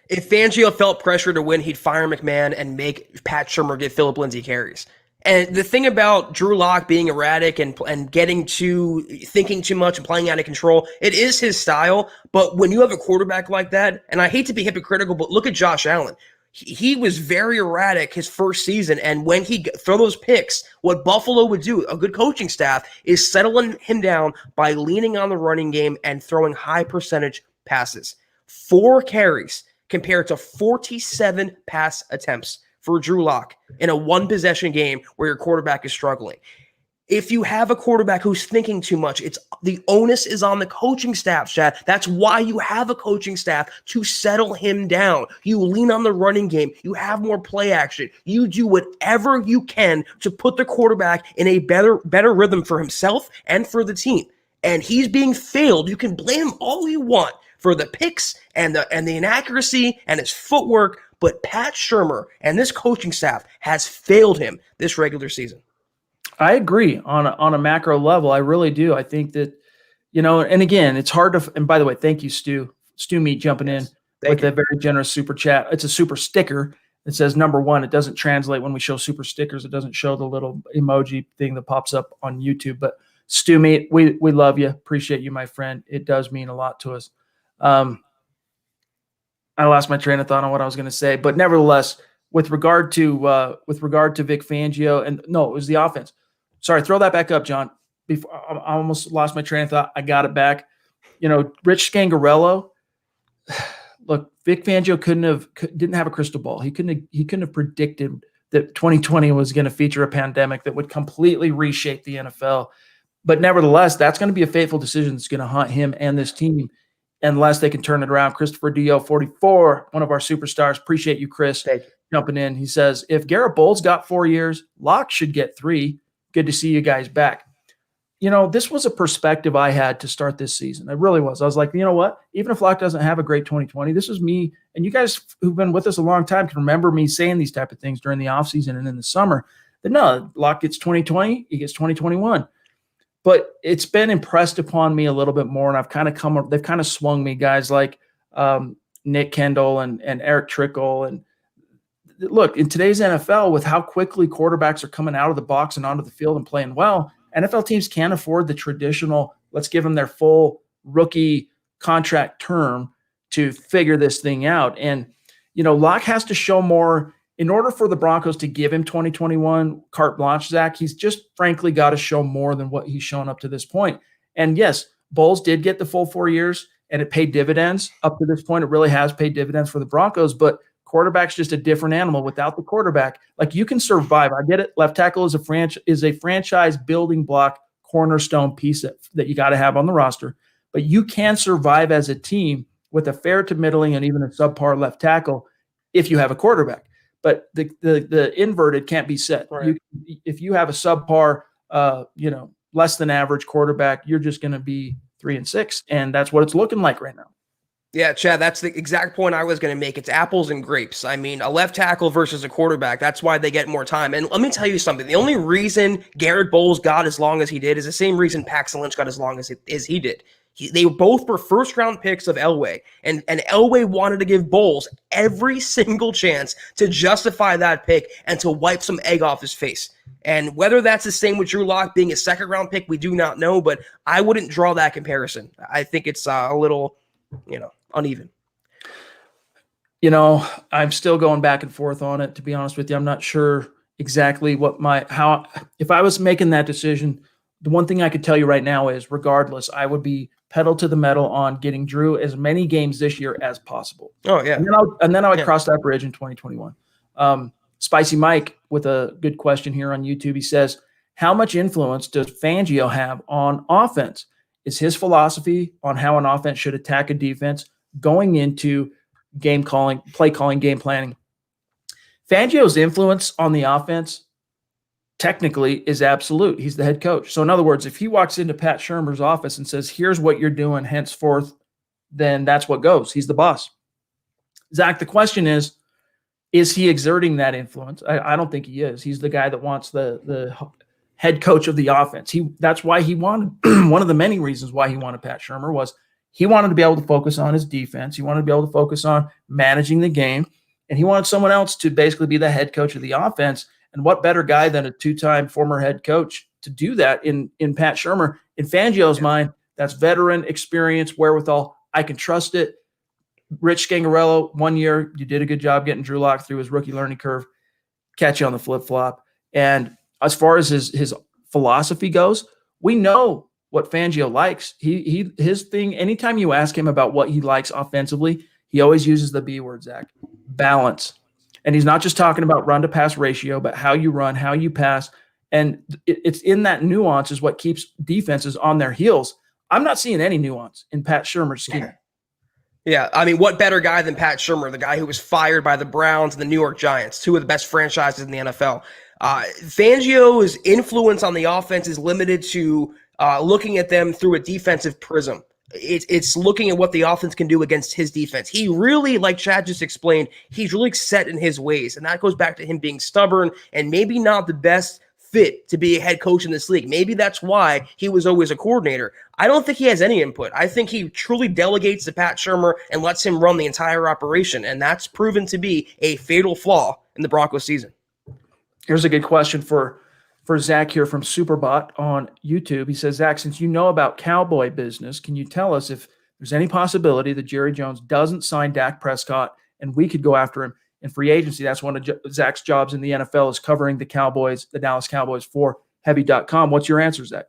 [SPEAKER 2] If Fangio felt pressure to win, he'd fire McMahon and make Pat Shurmur get Philip Lindsay carries. And the thing about Drew Lock being erratic and thinking too much and playing out of control, it is his style. But when you have a quarterback like that, and I hate to be hypocritical, but look at Josh Allen. He was very erratic his first season, and when he throw those picks, what Buffalo would do, a good coaching staff, is settling him down by leaning on the running game and throwing high percentage passes. 4 carries compared to 47 pass attempts for Drew Lock in a one-possession game where your quarterback is struggling. If you have a quarterback who's thinking too much, the onus is on the coaching staff, Chad. That's why you have a coaching staff, to settle him down. You lean on the running game. You have more play action. You do whatever you can to put the quarterback in a better rhythm for himself and for the team. And he's being failed. You can blame him all you want for the picks and the inaccuracy and his footwork, but Pat Shurmur and this coaching staff has failed him this regular season.
[SPEAKER 1] I agree on a macro level. I really do. I think that, and again, it's hard to, and by the way, thank you, Stu Meat, jumping in with a very generous super chat. It's a super sticker. It says number 1. It doesn't translate when we show super stickers. It doesn't show the little emoji thing that pops up on YouTube. But Stu Meat, we love you. Appreciate you, my friend. It does mean a lot to us. I lost my train of thought on what I was going to say, but nevertheless, with regard to Vic Fangio, and no, it was the offense. Sorry, throw that back up, John. Before I almost lost my train of thought. I got it back. Rich Scangarello. Look, Vic Fangio didn't have a crystal ball. He couldn't have predicted that 2020 was going to feature a pandemic that would completely reshape the NFL. But nevertheless, that's going to be a fateful decision that's going to haunt him and this team unless they can turn it around. Christopher Dio 44, one of our superstars. Appreciate you, Chris, jumping in. He says, if Garrett Bowles got 4 years, Locke should get 3. Good to see you guys back. This was a perspective I had to start this season. It really was. I was like, you know what? Even if Locke doesn't have a great 2020, this is me. And you guys who've been with us a long time can remember me saying these type of things during the offseason and in the summer. That no, Locke gets 2020, he gets 2021. But it's been impressed upon me a little bit more, and they've kind of swung me, guys like Nick Kendall and Eric Trickle. And look, in today's NFL, with how quickly quarterbacks are coming out of the box and onto the field and playing well, NFL teams can't afford the traditional, let's give them their full rookie contract term to figure this thing out. And, Locke has to show more. In order for the Broncos to give him 2021 carte blanche, Zach, he's just frankly got to show more than what he's shown up to this point. And yes, Bowles did get the full 4 years, and it paid dividends up to this point. It really has paid dividends for the Broncos, but quarterback's just a different animal without the quarterback. Like, you can survive. I get it. Left tackle is a franchise building block, cornerstone piece that you got to have on the roster, but you can survive as a team with a fair to middling and even a subpar left tackle if you have a quarterback. But the inverted can't be said. Right. If you have a subpar, less than average quarterback, you're just going to be 3-6, and that's what it's looking like right now.
[SPEAKER 2] Yeah, Chad, that's the exact point I was going to make. It's apples and grapes. I mean, a left tackle versus a quarterback, that's why they get more time. And let me tell you something. The only reason Garrett Bowles got as long as he did is the same reason Paxton Lynch got as long as he did. They both were first-round picks of Elway, and Elway wanted to give Bowles every single chance to justify that pick and to wipe some egg off his face. And whether that's the same with Drew Lock being a second-round pick, we do not know, but I wouldn't draw that comparison. I think it's a little, uneven.
[SPEAKER 1] I'm still going back and forth on it, to be honest with you. I'm not sure exactly if I was making that decision, the one thing I could tell you right now is regardless, I would be pedal to the metal on getting Drew as many games this year as possible.
[SPEAKER 2] Oh, yeah.
[SPEAKER 1] And then I would cross that bridge in 2021. Spicy Mike with a good question here on YouTube. He says, how much influence does Fangio have on offense? Is his philosophy on how an offense should attack a defense going into game calling, play calling, game planning? Fangio's influence on the offense technically is absolute. He's the head coach. So in other words, if he walks into Pat Shurmur's office and says, here's what you're doing henceforth, then that's what goes. He's the boss. Zach, the question is he exerting that influence? I don't think he is. He's the guy that wants the head coach of the offense. That's why he wanted one of the many reasons why he wanted Pat Shurmur was he wanted to be able to focus on his defense. He wanted to be able to focus on managing the game. And he wanted someone else to basically be the head coach of the offense. And what better guy than a two-time former head coach to do that in Pat Shurmur? In Fangio's mind, that's veteran, experience, wherewithal. I can trust it. Rich Scangarello, 1 year, you did a good job getting Drew Lock through his rookie learning curve. Catch you on the flip-flop. And as far as his philosophy goes, we know what Fangio likes. His thing, anytime you ask him about what he likes offensively, he always uses the B word, Zach, balance. And he's not just talking about run to pass ratio, but how you run, how you pass. And it's in that nuance is what keeps defenses on their heels. I'm not seeing any nuance in Pat Shurmur's scheme.
[SPEAKER 2] Yeah, I mean, what better guy than Pat Shurmur, the guy who was fired by the Browns and the New York Giants, two of the best franchises in the NFL. Fangio's influence on the offense is limited to looking at them through a defensive prism. It's looking at what the offense can do against his defense. He really, like Chad just explained, he's really set in his ways. And that goes back to him being stubborn and maybe not the best fit to be a head coach in this league. Maybe that's why he was always a coordinator. I don't think he has any input. I think he truly delegates to Pat Shurmur and lets him run the entire operation. And that's proven to be a fatal flaw in the Broncos season.
[SPEAKER 1] Here's a good question for Zach here from Superbot on YouTube. He says, Zach, since you know about Cowboy business, can you tell us if there's any possibility that Jerry Jones doesn't sign Dak Prescott and we could go after him in free agency? That's one of Zach's jobs in the NFL is covering the Cowboys, the Dallas Cowboys for Heavy.com. What's your answer, Zach?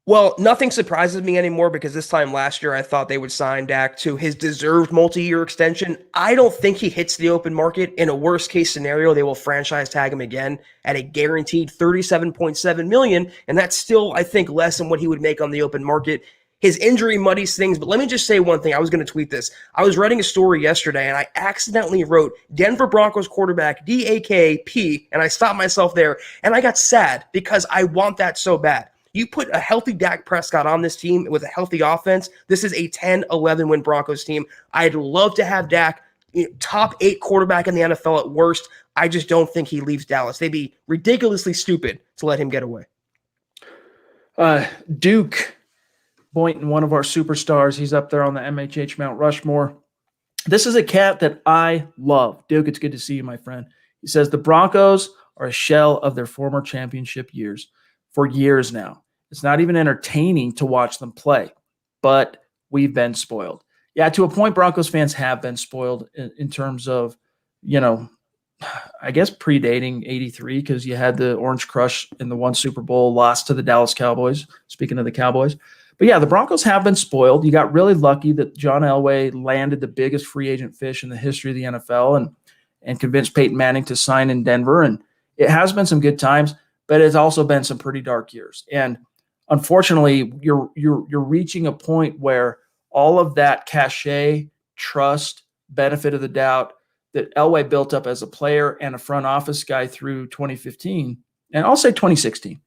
[SPEAKER 2] Well, nothing surprises me anymore because this time last year I thought they would sign Dak to his deserved multi-year extension. I don't think he hits the open market. In a worst-case scenario, they will franchise tag him again at a guaranteed $37.7 million, and that's still, I think, less than what he would make on the open market. His injury muddies things, but let me just say one thing. I was going to tweet this. I was writing a story yesterday, and I accidentally wrote Denver Broncos quarterback DAKP, and I stopped myself there, and I got sad because I want that so bad. You put a healthy Dak Prescott on this team with a healthy offense, this is a 10-11 win Broncos team. I'd love to have Dak, top 8 quarterback in the NFL at worst. I just don't think he leaves Dallas. They'd be ridiculously stupid to let him get away.
[SPEAKER 1] Duke Boynton, one of our superstars, he's up there on the MHH Mount Rushmore. This is a cat that I love. Duke, it's good to see you, my friend. He says the Broncos are a shell of their former championship years. For years now. It's not even entertaining to watch them play, but we've been spoiled. Yeah, to a point, Broncos fans have been spoiled in terms of, I guess predating 83 because you had the Orange Crush in the one Super Bowl, lost to the Dallas Cowboys, speaking of the Cowboys. But yeah, the Broncos have been spoiled. You got really lucky that John Elway landed the biggest free agent fish in the history of the NFL and convinced Peyton Manning to sign in Denver. And it has been some good times. But it's also been some pretty dark years. And unfortunately, you're reaching a point where all of that cachet, trust, benefit of the doubt that Elway built up as a player and a front office guy through 2015, and I'll say 2016,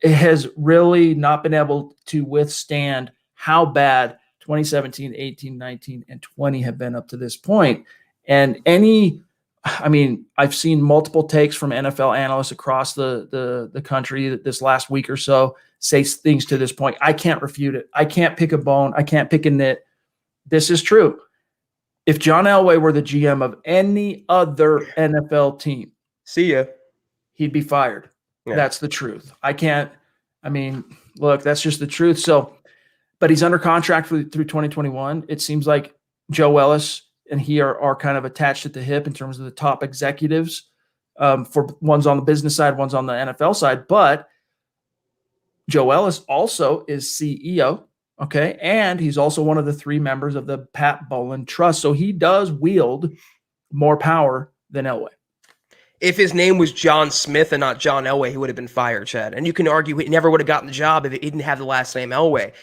[SPEAKER 1] it has really not been able to withstand how bad 2017, 18, 19, and 20 have been up to this point. And I've seen multiple takes from NFL analysts across the country this last week or so say things to this point. I can't refute it. I can't pick a bone. I can't pick a nit. This is true. If John Elway were the GM of any other NFL team,
[SPEAKER 2] see ya,
[SPEAKER 1] he'd be fired. Yeah. That's the truth. Look, that's just the truth. So, but he's under contract through 2021. It seems like Joe Ellis and he are kind of attached at the hip in terms of the top executives. For one's on the business side, one's on the NFL side. But Joe Ellis also is CEO. Okay. And he's also one of the 3 members of the Pat Bowlen Trust. So he does wield more power than Elway.
[SPEAKER 2] If his name was John Smith and not John Elway, he would have been fired, Chad. And you can argue he never would have gotten the job if he didn't have the last name Elway.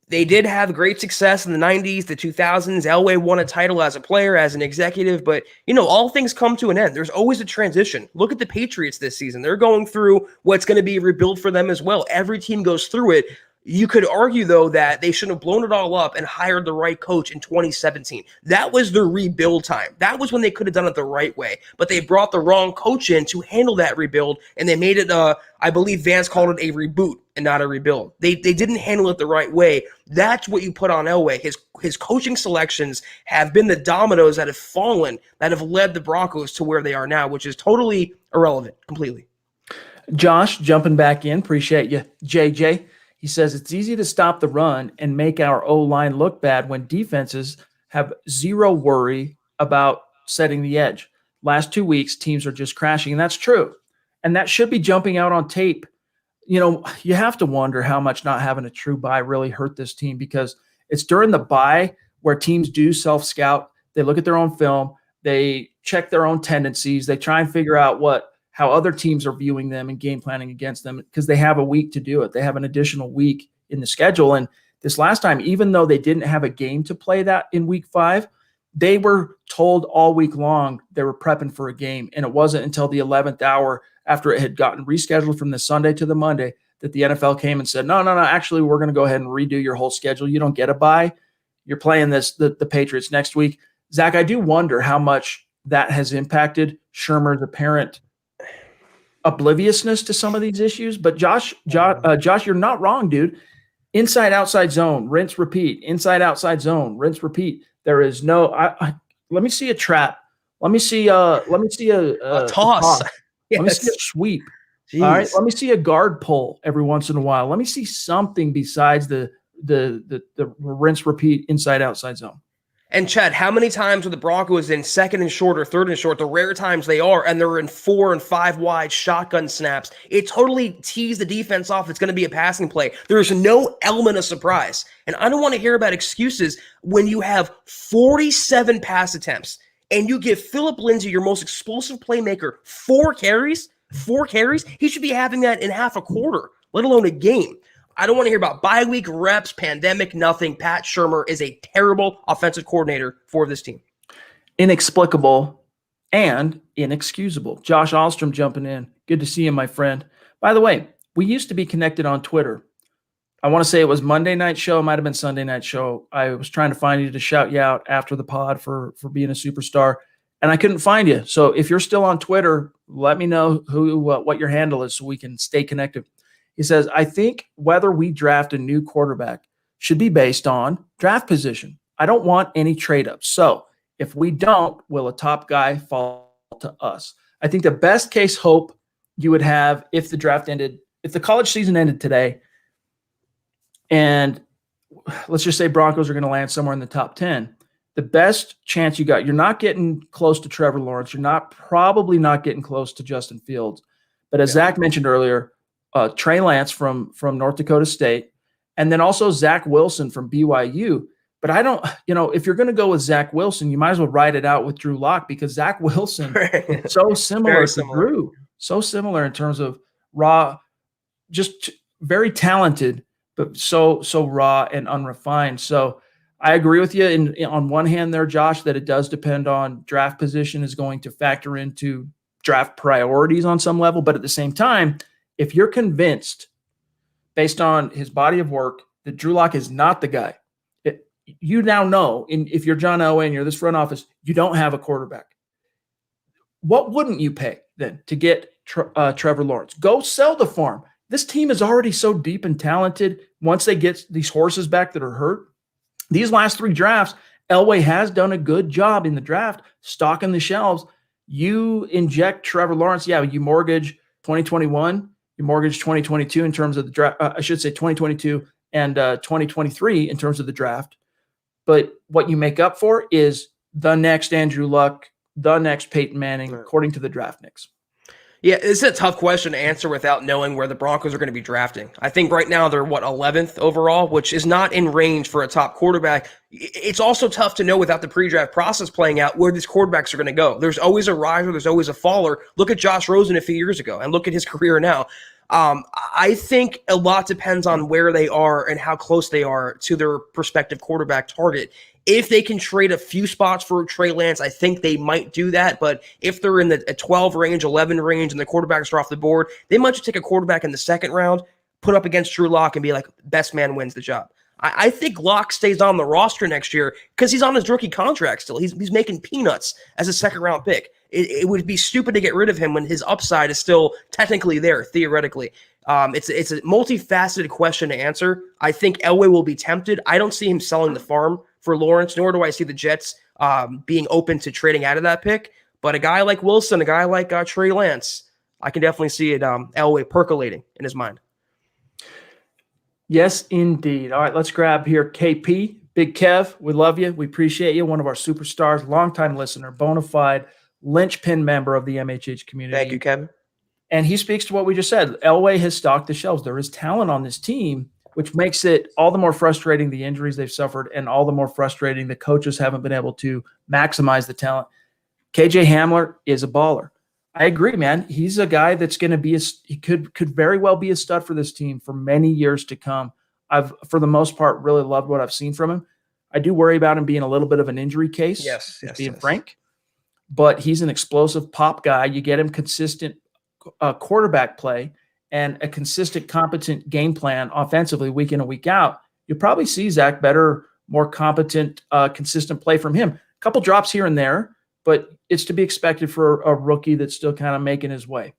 [SPEAKER 2] They did have great success in the 90s, the 2000s. Elway won a title as a player, as an executive, but, all things come to an end. There's always a transition. Look at the Patriots this season. They're going through what's going to be a rebuild for them as well. Every team goes through it. You could argue, though, that they should have blown it all up and hired the right coach in 2017. That was the rebuild time. That was when they could have done it the right way. But they brought the wrong coach in to handle that rebuild, and they made it, I believe Vance called it a reboot and not a rebuild. They didn't handle it the right way. That's what you put on Elway. His coaching selections have been the dominoes that have fallen, that have led the Broncos to where they are now, which is totally irrelevant, completely.
[SPEAKER 1] Josh, jumping back in. Appreciate you. JJ. He says it's easy to stop the run and make our O-line look bad when defenses have zero worry about setting the edge. Last 2 weeks, teams are just crashing, and that's true. And that should be jumping out on tape. You have to wonder how much not having a true bye really hurt this team, because it's during the bye where teams do self-scout. They look at their own film. They check their own tendencies. They try and figure out how other teams are viewing them and game planning against them, because they have a week to do it. They have an additional week in the schedule. And this last time, even though they didn't have a game to play that in week 5, they were told all week long they were prepping for a game. And it wasn't until the 11th hour, after it had gotten rescheduled from the Sunday to the Monday, that the NFL came and said, no, actually, we're going to go ahead and redo your whole schedule. You don't get a bye. You're playing the Patriots next week. Zach, I do wonder how much that has impacted Shurmur's apparent obliviousness to some of these issues. But Josh, you're not wrong, dude. Inside, outside zone, rinse, repeat. Inside, outside zone, rinse, repeat. There is no. Let me see a trap. Let me see a
[SPEAKER 2] toss.
[SPEAKER 1] Yes. Let me see a sweep. Jeez. All right. Let me see a guard pull every once in a while. Let me see something besides the rinse, repeat, inside, outside zone.
[SPEAKER 2] And Chad, how many times are the Broncos in second and short or third and short? The rare times they are, and they're in 4 and 5 wide shotgun snaps. It totally tees the defense off. It's going to be a passing play. There's no element of surprise. And I don't want to hear about excuses when you have 47 pass attempts and you give Phillip Lindsay, your most explosive playmaker, 4 carries. 4 carries. He should be having that in half a quarter, let alone a game. I don't want to hear about bye week reps, pandemic, nothing. Pat Shurmur is a terrible offensive coordinator for this team.
[SPEAKER 1] Inexplicable and inexcusable. Josh Alstrom jumping in. Good to see you, my friend. By the way, we used to be connected on Twitter. I want to say it was Monday Night Show. It might have been Sunday Night Show. I was trying to find you to shout you out after the pod for being a superstar, and I couldn't find you. So if you're still on Twitter, let me know what your handle is so we can stay connected. He says, I think whether we draft a new quarterback should be based on draft position. I don't want any trade-ups. So if we don't, will a top guy fall to us? I think the best case hope you would have if the draft ended, if the college season ended today, and let's just say Broncos are going to land somewhere in the top 10, the best chance you got, you're not getting close to Trevor Lawrence. You're probably not getting close to Justin Fields. But as Zach mentioned earlier, Trey Lance from North Dakota State, and then also Zach Wilson from BYU. But I don't, if you're going to go with Zach Wilson, you might as well ride it out with Drew Lock, because Zach Wilson is so similar to Drew, so similar in terms of raw, just very talented, but so raw and unrefined. So I agree with you on one hand there, Josh, that it does depend on draft position is going to factor into draft priorities on some level. But at the same time, if you're convinced based on his body of work that Drew Lock is not the guy, you now know, if you're John Elway and you're this front office, you don't have a quarterback. What wouldn't you pay then to get Trevor Lawrence? Go sell the farm. This team is already so deep and talented. Once they get these horses back that are hurt, these last 3 drafts, Elway has done a good job in the draft, stocking the shelves. You inject Trevor Lawrence, you mortgage 2021, you mortgage 2022 in terms of the draft. I should say 2022 and 2023 in terms of the draft. But what you make up for is the next Andrew Luck, the next Peyton Manning, according to the draft nicks.
[SPEAKER 2] Yeah, it's a tough question to answer without knowing where the Broncos are going to be drafting. I think right now they're, 11th overall, which is not in range for a top quarterback. It's also tough to know without the pre-draft process playing out where these quarterbacks are going to go. There's always a riser, there's always a faller. Look at Josh Rosen a few years ago and look at his career now. I think a lot depends on where they are and how close they are to their prospective quarterback target. If they can trade a few spots for Trey Lance, I think they might do that. But if they're in the 12 range, 11 range, and the quarterbacks are off the board, they might just take a quarterback in the second round, put up against Drew Lock, and be like, best man wins the job. I think Lock stays on the roster next year because he's on his rookie contract still. He's making peanuts as a second-round pick. It would be stupid to get rid of him when his upside is still technically there, theoretically. It's a multifaceted question to answer. I think Elway will be tempted. I don't see him selling the farm for Lawrence, nor do I see the Jets being open to trading out of that pick. But a guy like Wilson, a guy like Trey Lance, I can definitely see it Elway percolating in his mind.
[SPEAKER 1] Yes, indeed. All right, let's grab here KP. Big Kev, we love you. We appreciate you. One of our superstars, longtime listener, bona fide linchpin member of the MHH community.
[SPEAKER 2] Thank you, Kevin.
[SPEAKER 1] And he speaks to what we just said. Elway has stocked the shelves. There is talent on this team, which makes it all the more frustrating the injuries they've suffered and all the more frustrating the coaches haven't been able to maximize the talent. KJ Hamler is a baller. I agree, man. He's a guy that's going to be he could very well be a stud for this team for many years to come. I've, for the most part, really loved what I've seen from him. I do worry about him being a little bit of an injury case, being frank. But he's an explosive pop guy. You get him consistent quarterback play and a consistent, competent game plan offensively week in and week out. You'll probably see, Zach, better, more competent, consistent play from him. A couple drops here and there, but it's to be expected for a rookie that's still kind of making his way.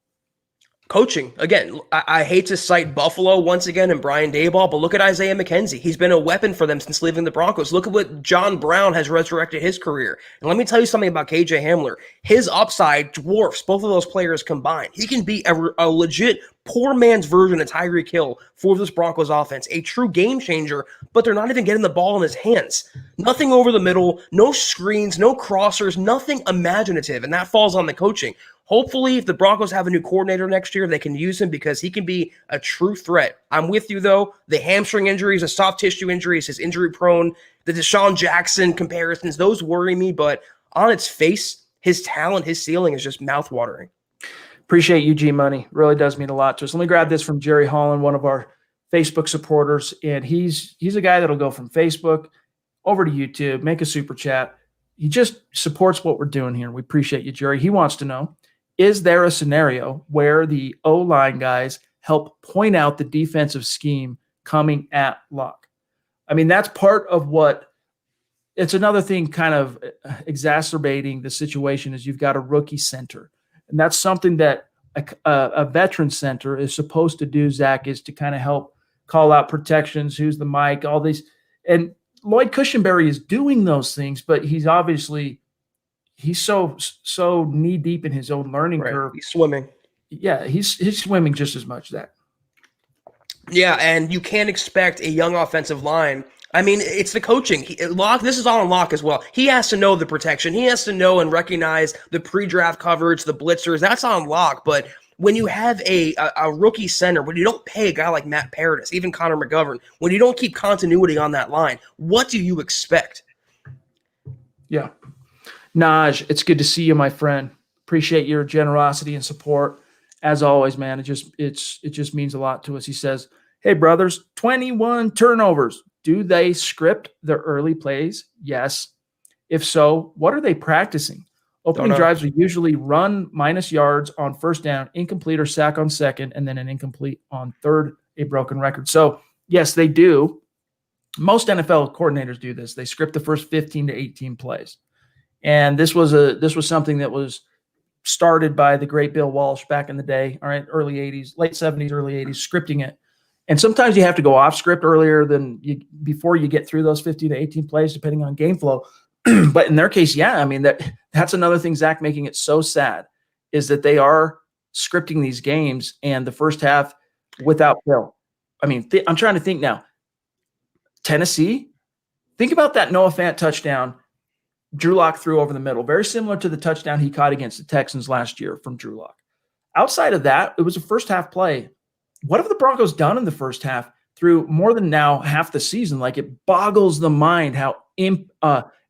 [SPEAKER 2] Coaching, again, I hate to cite Buffalo once again and Brian Daboll, but look at Isaiah McKenzie. He's been a weapon for them since leaving the Broncos. Look at what John Brown has resurrected his career. And let me tell you something about KJ Hamler. His upside dwarfs both of those players combined. He can be a legit poor man's version of Tyreek Hill for this Broncos offense, a true game changer, but they're not even getting the ball in his hands. Nothing over the middle, no screens, no crossers, nothing imaginative, and that falls on the coaching. Hopefully, if the Broncos have a new coordinator next year, they can use him because he can be a true threat. I'm with you, though. The hamstring injuries, the soft tissue injuries, his injury-prone, the Deshaun Jackson comparisons, those worry me, but on its face, his talent, his ceiling is just mouthwatering.
[SPEAKER 1] Appreciate you, G-Money. Really does mean a lot to us. Let me grab this from Jerry Holland, one of our Facebook supporters, and he's a guy that'll go from Facebook over to YouTube, make a super chat. He just supports what we're doing here. We appreciate you, Jerry. He wants to know, is there a scenario where the O-line guys help point out the defensive scheme coming at Locke? I mean, that's part of what – it's another thing kind of exacerbating the situation is you've got a rookie center. And that's something that a veteran center is supposed to do, Zach, is to kind of help call out protections, who's the mic, all these. And Lloyd Cushenberry is doing those things, but he's so knee deep in his own learning curve.
[SPEAKER 2] He's swimming.
[SPEAKER 1] Yeah, he's swimming just as much, Zach.
[SPEAKER 2] Yeah, and you can't expect a young offensive line. I mean, it's the coaching. Locke, this is all on Locke as well. He has to know the protection. He has to know and recognize the pre-draft coverage, the blitzers. That's on Locke. But when you have a rookie center, when you don't pay a guy like Matt Paradis, even Connor McGovern, when you don't keep continuity on that line, what do you expect?
[SPEAKER 1] Yeah. Naj, it's good to see you, my friend. Appreciate your generosity and support. As always, man, it just means a lot to us. He says, hey, brothers, 21 turnovers. Do they script their early plays? Yes. If so, what are they practicing? Opening drives are usually run minus yards on first down, incomplete or sack on second, and then an incomplete on third, a broken record. So, yes, they do. Most NFL coordinators do this. They script the first 15 to 18 plays. And this was something that was started by the great Bill Walsh back in the day, all right, early 80s, late 70s, early 80s, scripting it. And sometimes you have to go off script earlier before you get through those 15 to 18 plays, depending on game flow. But in their case, yeah, I mean, that's another thing, Zach, making it so sad is that they are scripting these games and the first half without Bill. I mean, I'm trying to think now. Tennessee, think about that Noah Fant touchdown Drew Lock threw over the middle, very similar to the touchdown he caught against the Texans last year from Drew Lock. Outside of that, it was a first half play. What have the Broncos done in the first half through more than now half the season? Like, it boggles the mind how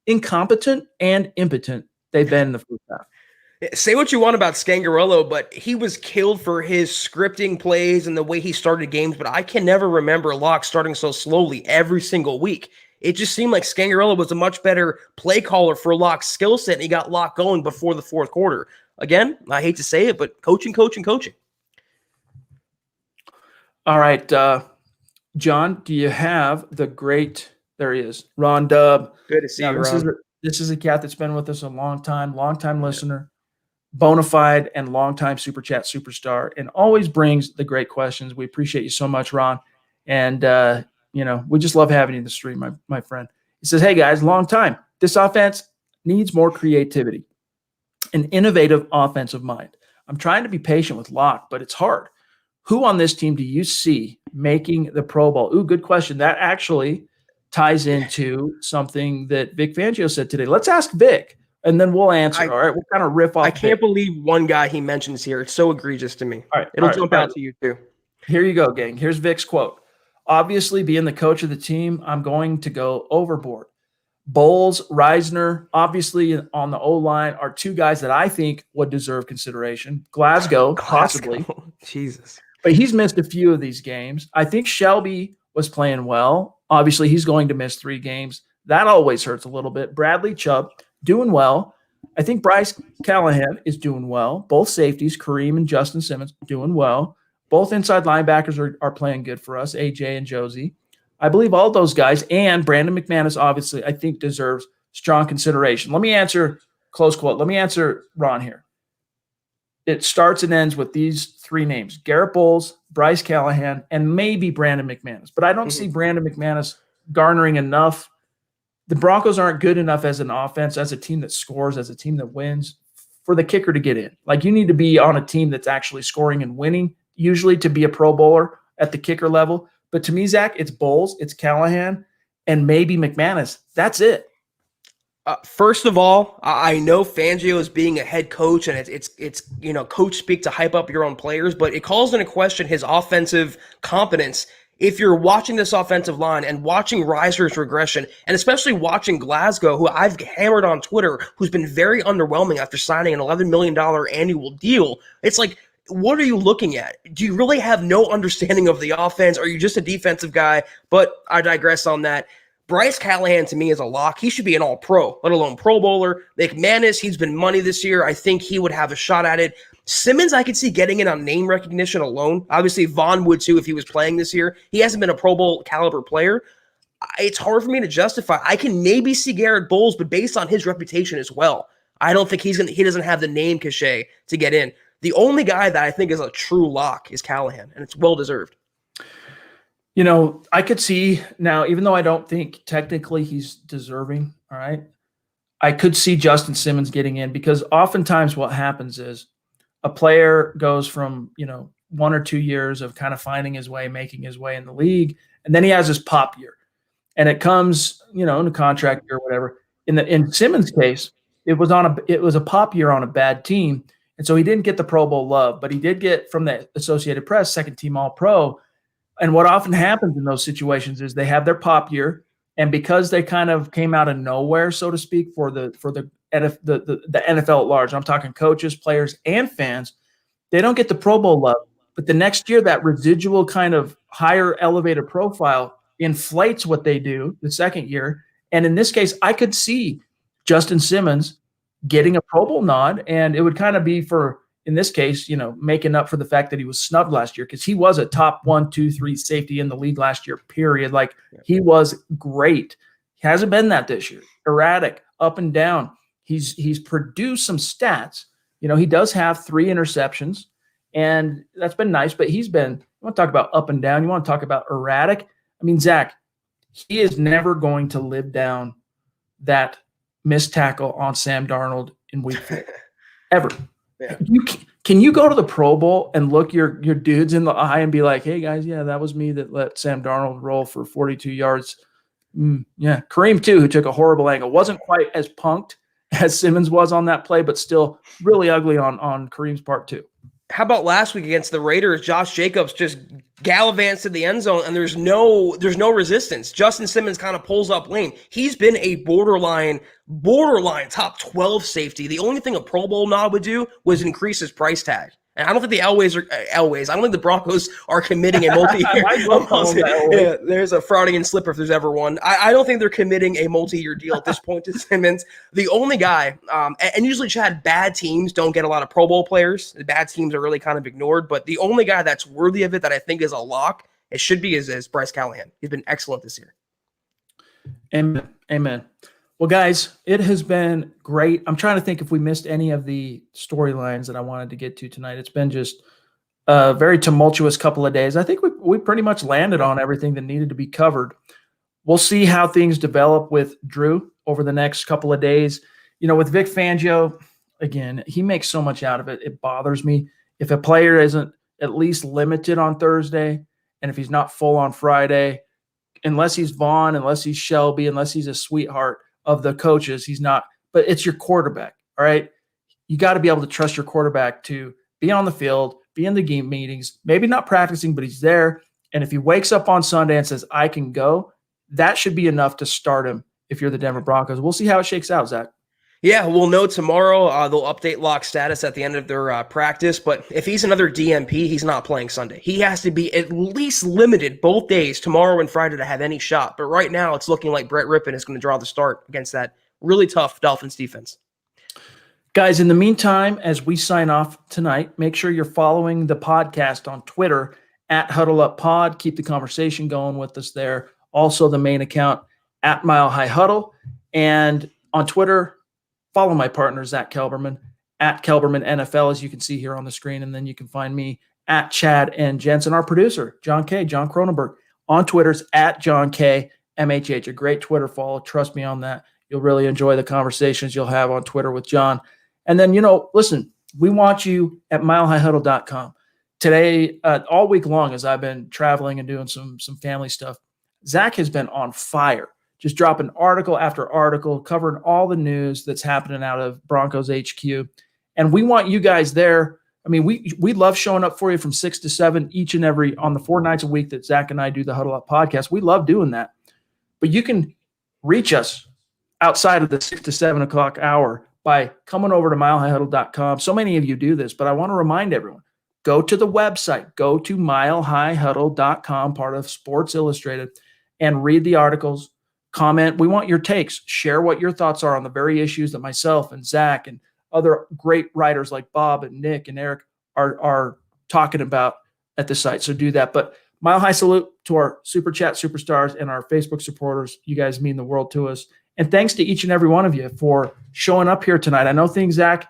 [SPEAKER 1] incompetent and impotent they've been in the first half.
[SPEAKER 2] Say what you want about Scangarello, but he was killed for his scripting plays and the way he started games, but I can never remember Locke starting so slowly every single week. It just seemed like Scangarello was a much better play caller for Locke's skill set, and he got Locke going before the fourth quarter. Again, I hate to say it, but coaching.
[SPEAKER 1] All right, John, do you have the great – there he is, Ron Dubb.
[SPEAKER 2] Good to see you, Ron.
[SPEAKER 1] This is a cat that's been with us a long time listener, bona fide and longtime Super Chat superstar, and always brings the great questions. We appreciate you so much, Ron. And, we just love having you in the stream, my friend. He says, hey, guys, long time. This offense needs more creativity, an innovative offensive mind. I'm trying to be patient with Locke, but it's hard. Who on this team do you see making the Pro Bowl? Ooh, good question. That actually ties into something that Vic Fangio said today. Let's ask Vic, and then we'll answer. All right, we'll kind of riff off.
[SPEAKER 2] I can't believe one guy he mentions here. It's so egregious to me.
[SPEAKER 1] All right,
[SPEAKER 2] it'll jump out to you too.
[SPEAKER 1] Here you go, gang. Here's Vic's quote. Obviously, being the coach of the team, I'm going to go overboard. Bowles, Reisner, obviously on the O-line are two guys that I think would deserve consideration. Glasgow, possibly.
[SPEAKER 2] Jesus.
[SPEAKER 1] But he's missed a few of these games. I think Shelby was playing well. Obviously, he's going to miss 3 games. That always hurts a little bit. Bradley Chubb, doing well. I think Bryce Callahan is doing well. Both safeties, Kareem and Justin Simmons, doing well. Both inside linebackers are playing good for us, AJ and Josie. I believe all those guys, and Brandon McManus, obviously, I think deserves strong consideration. Let me answer, close quote, let me answer Ron here. It starts and ends with these 3 names, Garrett Bowles, Bryce Callahan, and maybe Brandon McManus. But I don't see Brandon McManus garnering enough. The Broncos aren't good enough as an offense, as a team that scores, as a team that wins, for the kicker to get in. Like, you need to be on a team that's actually scoring and winning, usually to be a Pro Bowler at the kicker level. But to me, Zach, it's Bowles, it's Callahan, and maybe McManus. That's it.
[SPEAKER 2] First of all, I know Fangio is being a head coach, and it's coach speak to hype up your own players, but it calls into question his offensive competence. If you're watching this offensive line and watching Reiser's regression, and especially watching Glasgow, who I've hammered on Twitter, who's been very underwhelming after signing an $11 million annual deal, it's like, what are you looking at? Do you really have no understanding of the offense? Are you just a defensive guy? But I digress on that. Bryce Callahan, to me, is a lock. He should be an all-pro, let alone Pro Bowler. McManus, he's been money this year. I think he would have a shot at it. Simmons, I could see getting in on name recognition alone. Obviously, Vaughn would too if he was playing this year. He hasn't been a Pro Bowl caliber player. It's hard for me to justify. I can maybe see Garrett Bowles, but based on his reputation as well, I don't think he doesn't have the name cachet to get in. The only guy that I think is a true lock is Callahan, and it's well-deserved.
[SPEAKER 1] I could see now, even though I don't think technically he's deserving, all right, I could see Justin Simmons getting in, because oftentimes what happens is a player goes from, 1 or 2 years of kind of finding his way, making his way in the league, and then he has his pop year. And it comes, in a contract year or whatever. In Simmons' case, it was a pop year on a bad team, and so he didn't get the Pro Bowl love, but he did get from the Associated Press second-team All-Pro. And what often happens in those situations is they have their pop year, and because they kind of came out of nowhere, so to speak, for the NFL at large, I'm talking coaches, players, and fans, they don't get the Pro Bowl love. But the next year, that residual kind of higher elevated profile inflates what they do the second year. And in this case, I could see Justin Simmons getting a Pro Bowl nod, and it would kind of be for in this case, making up for the fact that he was snubbed last year, because he was a top 1, 2, 3 safety in the league last year, period. Like, he was great. He hasn't been that this year. Erratic, up and down. He's produced some stats. He does have 3 interceptions, and that's been nice, but he's been, you want to talk about up and down, you want to talk about erratic. I mean, Zach, he is never going to live down that missed tackle on Sam Darnold in week 4. Ever.
[SPEAKER 2] Yeah.
[SPEAKER 1] Can you go to the Pro Bowl and look your dudes in the eye and be like, hey, guys, yeah, that was me that let Sam Darnold roll for 42 yards. Yeah, Kareem, too, who took a horrible angle. Wasn't quite as punked as Simmons was on that play, but still really ugly on Kareem's part, too.
[SPEAKER 2] How about last week against the Raiders? Josh Jacobs just gallivants to the end zone, and there's no resistance. Justin Simmons kind of pulls up lane. He's been a borderline top 12 safety. The only thing a Pro Bowl nod would do was increase his price tag. And I don't think the Elways. I don't think the Broncos are committing a multi-year. Yeah, there's a Fraudian slipper if there's ever one. I don't think they're committing a multi-year deal at this point to Simmons. The only guy, and usually, Chad, bad teams don't get a lot of Pro Bowl players. The bad teams are really kind of ignored. But the only guy that's worthy of it that I think is a lock, it should be, is Bryce Callahan. He's been excellent this year.
[SPEAKER 1] Amen. Well, guys, it has been great. I'm trying to think if we missed any of the storylines that I wanted to get to tonight. It's been just a very tumultuous couple of days. I think we pretty much landed on everything that needed to be covered. We'll see how things develop with Drew over the next couple of days. With Vic Fangio, again, he makes so much out of it. It bothers me. If a player isn't at least limited on Thursday, and if he's not full on Friday, unless he's Vaughn, unless he's Shelby, unless he's a sweetheart of the coaches, he's not. But it's your quarterback, all right? You got to be able to trust your quarterback to be on the field, be in the game meetings, maybe not practicing, but he's there. And if he wakes up on Sunday and says, I can go, that should be enough to start him if you're the Denver Broncos. We'll see how it shakes out, Zach.
[SPEAKER 2] Yeah, we'll know tomorrow. They'll update Lock status at the end of their practice. But if he's another DMP, he's not playing Sunday. He has to be at least limited both days, tomorrow and Friday, to have any shot. But right now, it's looking like Brett Rippon is going to draw the start against that really tough Dolphins defense.
[SPEAKER 1] Guys, in the meantime, as we sign off tonight, make sure you're following the podcast on Twitter at Huddle Up Pod. Keep the conversation going with us there. Also, the main account at Mile High Huddle. And on Twitter, follow my partner, Zack Kelberman, at Kelberman NFL, as you can see here on the screen. And then you can find me at Chad and Jensen, our producer, John Cronenberg, on Twitter's at John K. MHH. A great Twitter follow. Trust me on that. You'll really enjoy the conversations you'll have on Twitter with John. And then, listen, we want you at milehighhuddle.com. Today, all week long, as I've been traveling and doing some family stuff, Zach has been on fire. Just dropping article after article, covering all the news that's happening out of Broncos HQ. And we want you guys there. I mean, we love showing up for you from 6 to 7 each and every on the 4 nights a week that Zach and I do the Huddle Up podcast. We love doing that. But you can reach us outside of the 6 to 7 o'clock hour by coming over to milehighhuddle.com. So many of you do this, but I want to remind everyone, go to the website, go to milehighhuddle.com, part of Sports Illustrated, and read the articles. Comment. We want your takes. Share what your thoughts are on the very issues that myself and Zach and other great writers like Bob and Nick and Eric are talking about at the site. So do that. But mile high salute to our Super Chat superstars and our Facebook supporters. You guys mean the world to us. And thanks to each and every one of you for showing up here tonight. I know things, Zach,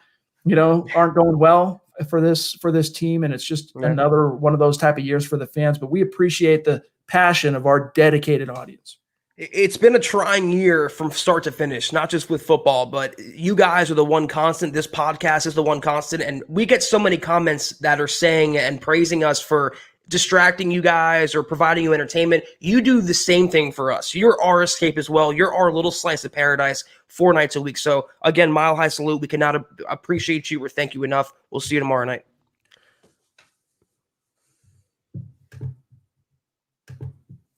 [SPEAKER 1] aren't going well for this team, and it's just another one of those type of years for the fans. But we appreciate the passion of our dedicated audience.
[SPEAKER 2] It's been a trying year from start to finish, not just with football, but you guys are the one constant. This podcast is the one constant. And we get so many comments that are saying and praising us for distracting you guys or providing you entertainment. You do the same thing for us. You're our escape as well. You're our little slice of paradise 4 nights a week. So again, mile high salute. We cannot appreciate you or thank you enough. We'll see you tomorrow night.